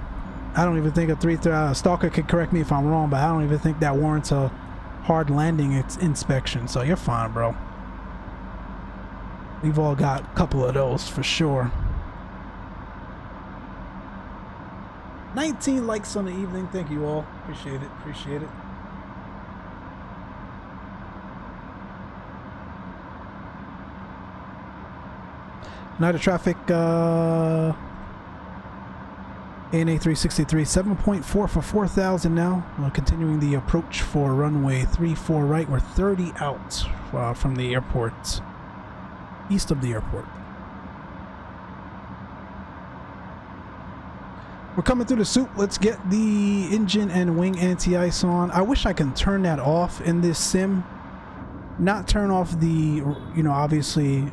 I don't even think a 330 Stalker could correct me if I'm wrong, but I don't even think that warrants a hard landing inspection. So you're fine, bro. We've all got a couple of those for sure. 19 likes on the evening. Thank you all. Appreciate it. Appreciate it. Night of traffic, ANA 363, 7.4 for 4,000 now. Continuing the approach for runway 34 right. We're 30 out from the airport, east of the airport. We're coming through the soup. Let's get the engine and wing anti-ice on. I wish I can turn that off in this sim. Not turn off the, you know, obviously,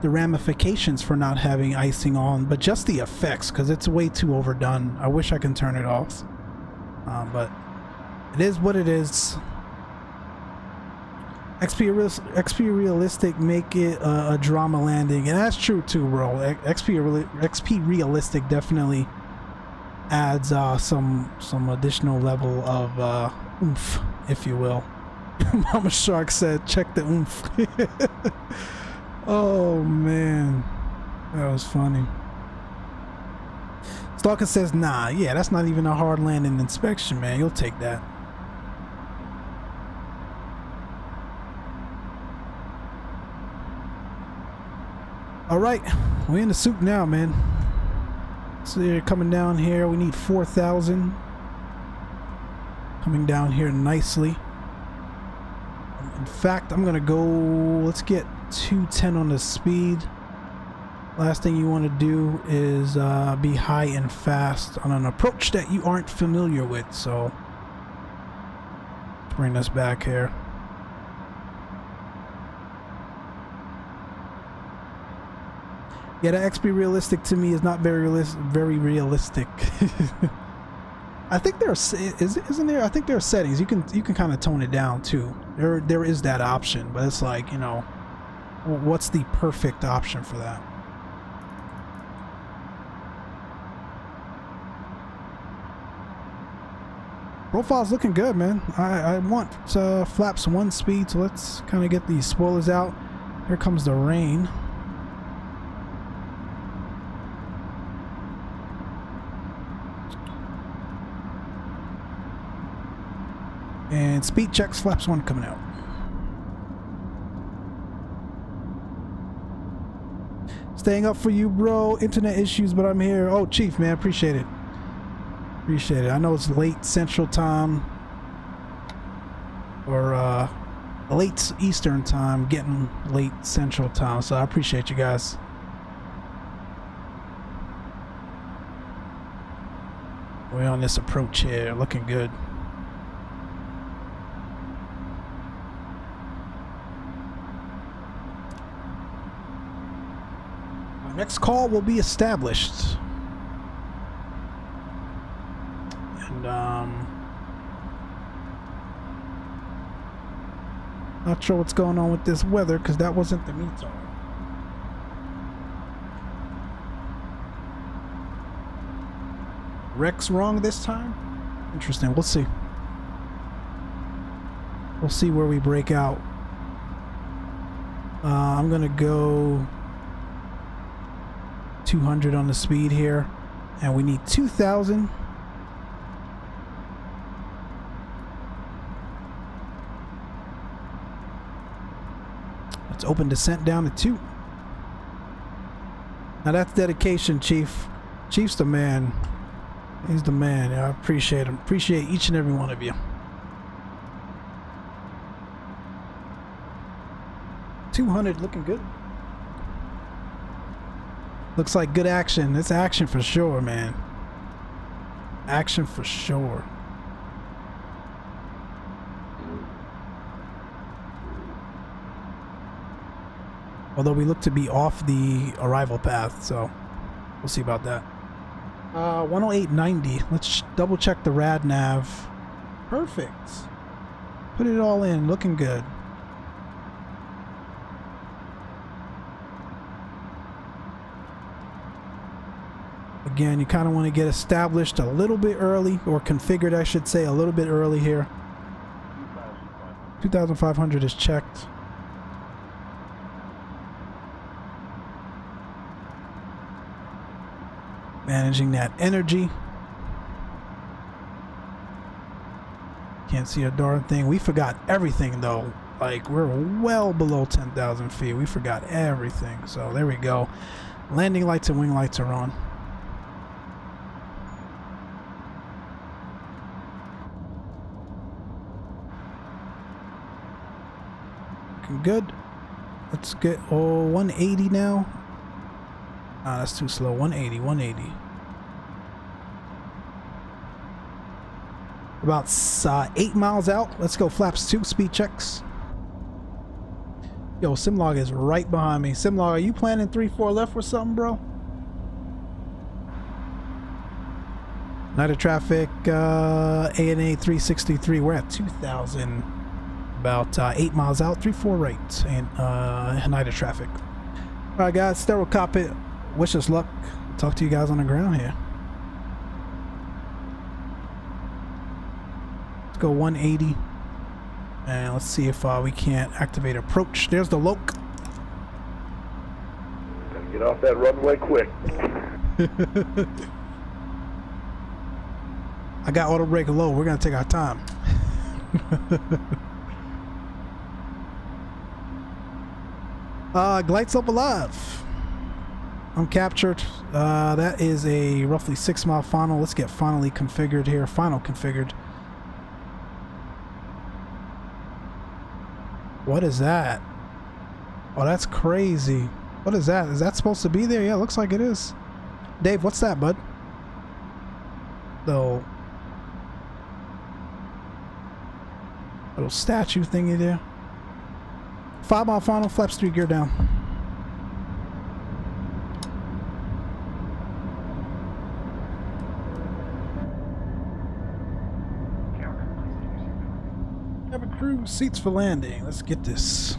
the ramifications for not having icing on, but just the effects, because it's way too overdone. I wish I can turn it off, but it is what it is. XP realistic make it a drama landing, and that's true too, bro. XP realistic definitely adds some additional level of oomph, if you will. Mama Shark said, "Check the oomph." Oh man, that was funny. Stalker says, "Nah, yeah, that's not even a hard landing inspection, man. You'll take that." All right, we're in the soup now, man. So they're coming down here. We need 4,000. Coming down here nicely. In fact, I'm gonna go. Let's get 210 on the speed. Last thing you want to do is be high and fast on an approach that you aren't familiar with. So let's bring this back here. Yeah, the XP realistic to me is not very realistic. I think isn't there? I think there are settings you can kind of tone it down too. There is that option, but it's like, you know, what's the perfect option for that? Profile's looking good, man. I want flaps 1 speed, so let's kind of get these spoilers out. Here comes the rain. And speed checks, flaps 1 coming out. Staying up for you, bro. Internet issues, but I'm here. Oh, Chief, man, appreciate it. Appreciate it. I know it's late Central Time, or late Eastern Time, getting late Central Time, so I appreciate you guys. We're on this approach here, looking good. Next call will be established. And not sure what's going on with this weather, because that wasn't the METAR. Rex wrong this time? Interesting. We'll see. We'll see where we break out. I'm gonna go 200 on the speed here, and we need 2,000. Let's open descent down to 2. Now that's dedication, Chief. Chief's the man. He's the man. I appreciate him. Appreciate each and every one of you. 200 looking good. Looks like good action. It's action for sure, man. Action for sure. Although we look to be off the arrival path, so we'll see about that. 108.90. Let's double check the rad nav. Perfect. Put it all in. Looking good. Again, you kind of want to get established a little bit early, or configured, I should say, a little bit early here. 2,500 is checked. Managing that energy. Can't see a darn thing. We forgot everything though. Like, we're well below 10,000 feet. We forgot everything. So there we go. Landing lights and wing lights are on. Looking good. Let's get 180 now. Ah, that's too slow. 180, 180. About 8 miles out. Let's go flaps 2, speed checks. Yo, Simlog is right behind me. Simlog, are you planning 3-4 left or something, bro? Night of traffic, ANA 363. We're at 2,000. About 8 miles out, 3-4 right. And night of traffic. All right, guys, sterile cockpit. Wish us luck. Talk to you guys on the ground here. Let's go 180. And let's see if we can't activate approach. There's the loc. Gotta get off that runway quick. I got auto brake low. We're going to take our time. Glides up alive. I'm captured. That is a roughly 6 mile final. Let's get finally configured here. Final configured. What is that? Oh, that's crazy. What is that? Is that supposed to be there? Yeah, looks like it is. Dave, what's that, bud? Little statue thingy there. 5 mile final, flaps 3, gear down. Crew seats for landing. Let's get this.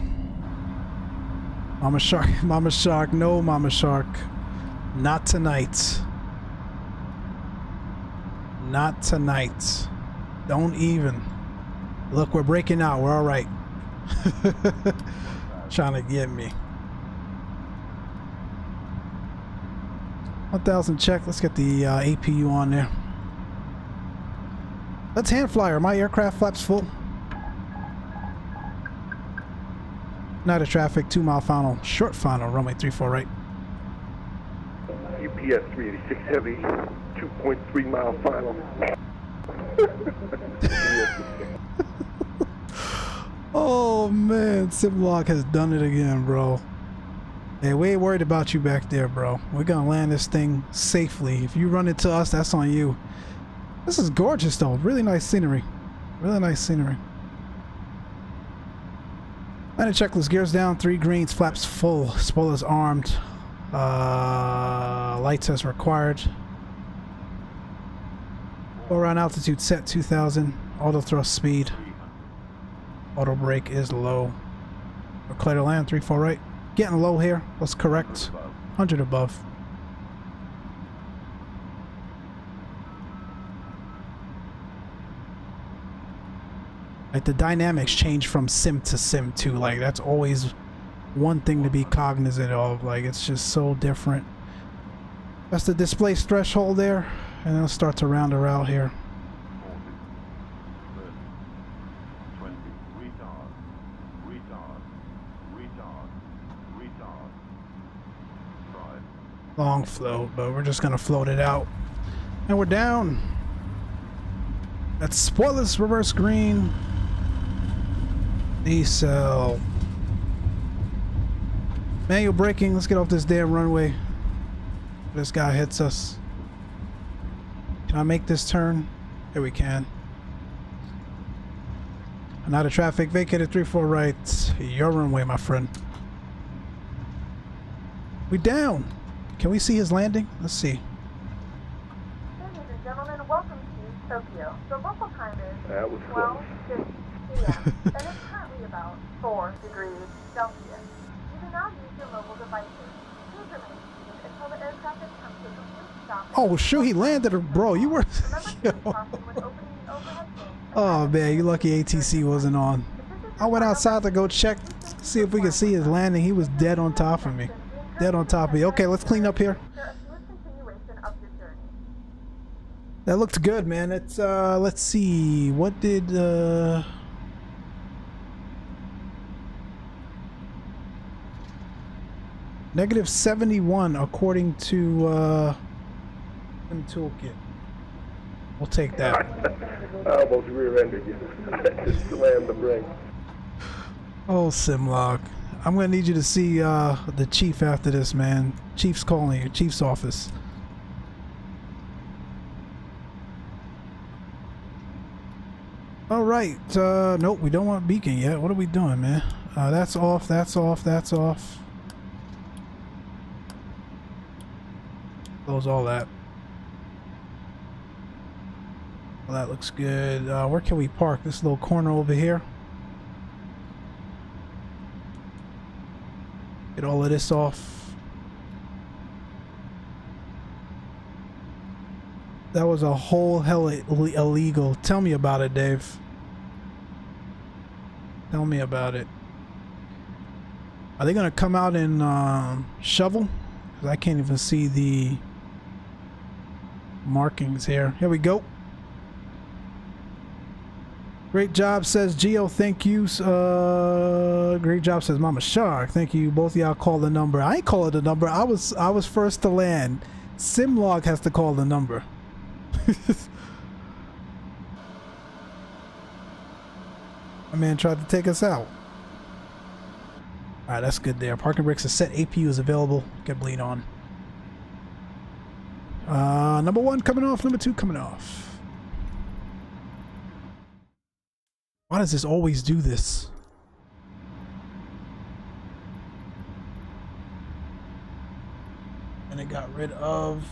Mama Shark, Mama Shark, no Mama Shark. Not tonight. Not tonight. Don't even. Look, we're breaking out. We're all right. Trying to get me. 1,000 check. Let's get the APU on there. Let's hand flyer. My aircraft flaps full. Night of traffic, 2 mile final, short final, runway 34 right. UPS 386 heavy, 2.3 mile final. Oh man, Simlog has done it again, bro. Hey, we ain't worried about you back there, bro. We're gonna land this thing safely. If you run into us, that's on you. This is gorgeous though, really nice scenery. Really nice scenery. Landing checklist, gears down, 3 greens, flaps full, spoilers armed, lights as required. Go around altitude set 2,000, auto thrust speed, auto brake is low. We're clear to land, 3-4 right. Getting low here, let's correct, 100 above. Like the dynamics change from sim to sim too. Like that's always one thing to be cognizant of. Like it's just so different. That's the displaced threshold there, and it'll start to round her out here. 40, 30, 20, retard, 5. Long float, but we're just gonna float it out. And we're down. That's spoilers, reverse green. Decel. Manual braking. Let's get off this damn runway. This guy hits us. Can I make this turn? Here we can. I'm out of traffic. Vacated 34 right. Your runway, my friend. We down. Can we see his landing? Let's see. Ladies and gentlemen, welcome to Tokyo. The local time is That was close. 12:50 p.m. and it's currently about 4 degrees Celsius. You can now use your mobile devices. Please remain seated until the air traffic comes to a complete stop. Oh, shoot, he landed her. Bro, you were... Remember to use caution when opening the overhead bins. Oh, man, you lucky ATC wasn't on. I went outside to go check, see if we could see his landing. He was dead on top of me. Dead on top of me. Okay, let's clean up here. That looked good, man. It's let's see. What did -71 according to toolkit. We'll take that. I almost rear-ended you. I just slammed the brake. Oh, Simlog. I'm gonna need you to see the chief after this, man. Chief's calling you. Chief's office. All right. Nope, we don't want beacon yet. What are we doing, man? That's off. That's off. That's off. Close all that. Well, that looks good. Where can we park? This little corner over here. Get all of this off. That was a whole hell illegal. Tell me about it, Dave. Tell me about it. Are they gonna come out and shovel? 'Cause I can't even see the markings here. Here we go. Great job, says Geo. Thank you. Great job, says Mama Shark. Thank you. Both of y'all called the number. I ain't call it the number. I was first to land. Simlog has to call the number. My man tried to take us out. Alright, that's good there. Parking brakes are set. APU is available. Get bleed on. Number 1 coming off. Number 2 coming off. Why does this always do this? And it got rid of...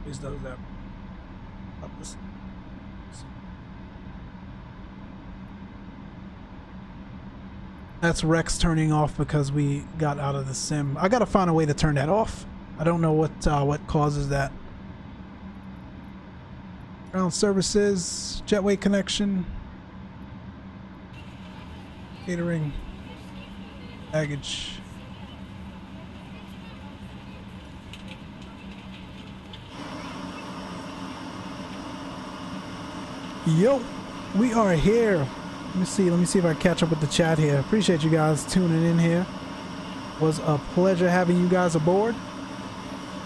Always does that. That's Rex turning off because we got out of the sim. I gotta find a way to turn that off. I don't know what causes that. Ground services, jetway connection, catering, baggage. Yo, we are here. Let me see if I catch up with the chat here. Appreciate you guys tuning in here. Was a pleasure having you guys aboard.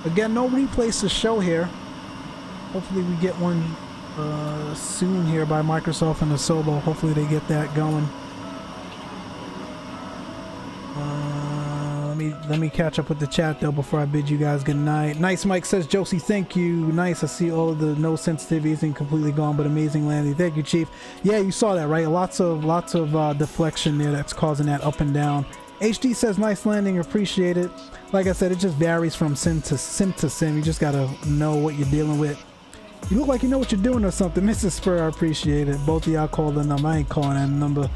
Again, no replays to show here. Hopefully we get one soon here by Microsoft and the Solo. Hopefully they get that going. Let me catch up with the chat though before I bid you guys good night. Nice Mike says, Josie, thank you. Nice. I see all of the no sensitivities and completely gone, but amazing landing. Thank you, Chief. Yeah, you saw that, right? Lots of deflection there that's causing that up and down. HD says, nice landing, appreciate it. Like I said, it just varies from sim to sim. You just gotta know what you're dealing with. You look like you know what you're doing or something. Mrs. Spur, I appreciate it. Both of y'all called the number. I ain't calling that number.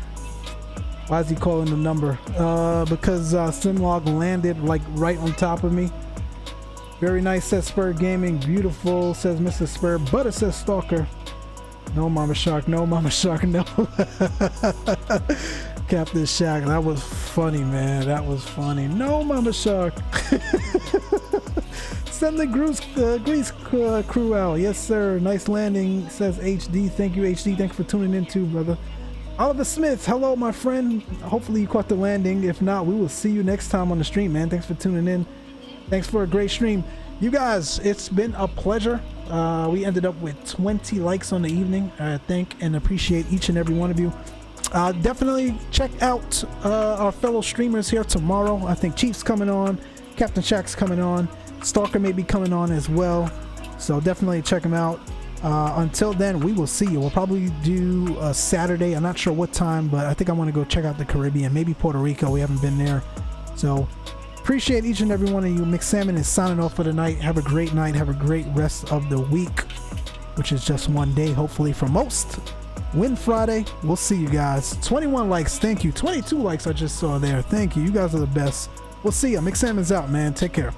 Why is he calling the number? Because Simlog landed like right on top of me. Very nice, says Spur Gaming. Beautiful, says Mrs. Spur. But it says Stalker. No Mama Shark, no Mama Shark, no. Captain Shack, that was funny, man. That was funny. No Mama Shark. Send the grease crew out. Yes, sir. Nice landing, says HD. Thank you, HD. Thanks for tuning in too, brother. Oliver Smith, hello, my friend. Hopefully you caught the landing. If not, we will see you next time on the stream, man. Thanks for tuning in. Thanks for a great stream. You guys, it's been a pleasure. We ended up with 20 likes on the evening. I thank and appreciate each and every one of you. Definitely check out our fellow streamers here tomorrow. I think Chief's coming on, Captain Shack's coming on, Stalker may be coming on as well. So definitely check them out. Until then, we will see you. We'll probably do a Saturday. I'm not sure what time, but I think I want to go check out the Caribbean, maybe Puerto Rico. We haven't been there. So appreciate each and every one of you. Micslmn is signing off for the night. Have a great night. Have a great rest of the week, which is just one day, hopefully, for most. Win Friday. We'll see you guys. 21 likes. Thank you. 22 likes I just saw there. Thank you. You guys are the best. We'll see you. Micslmn is out, man. Take care.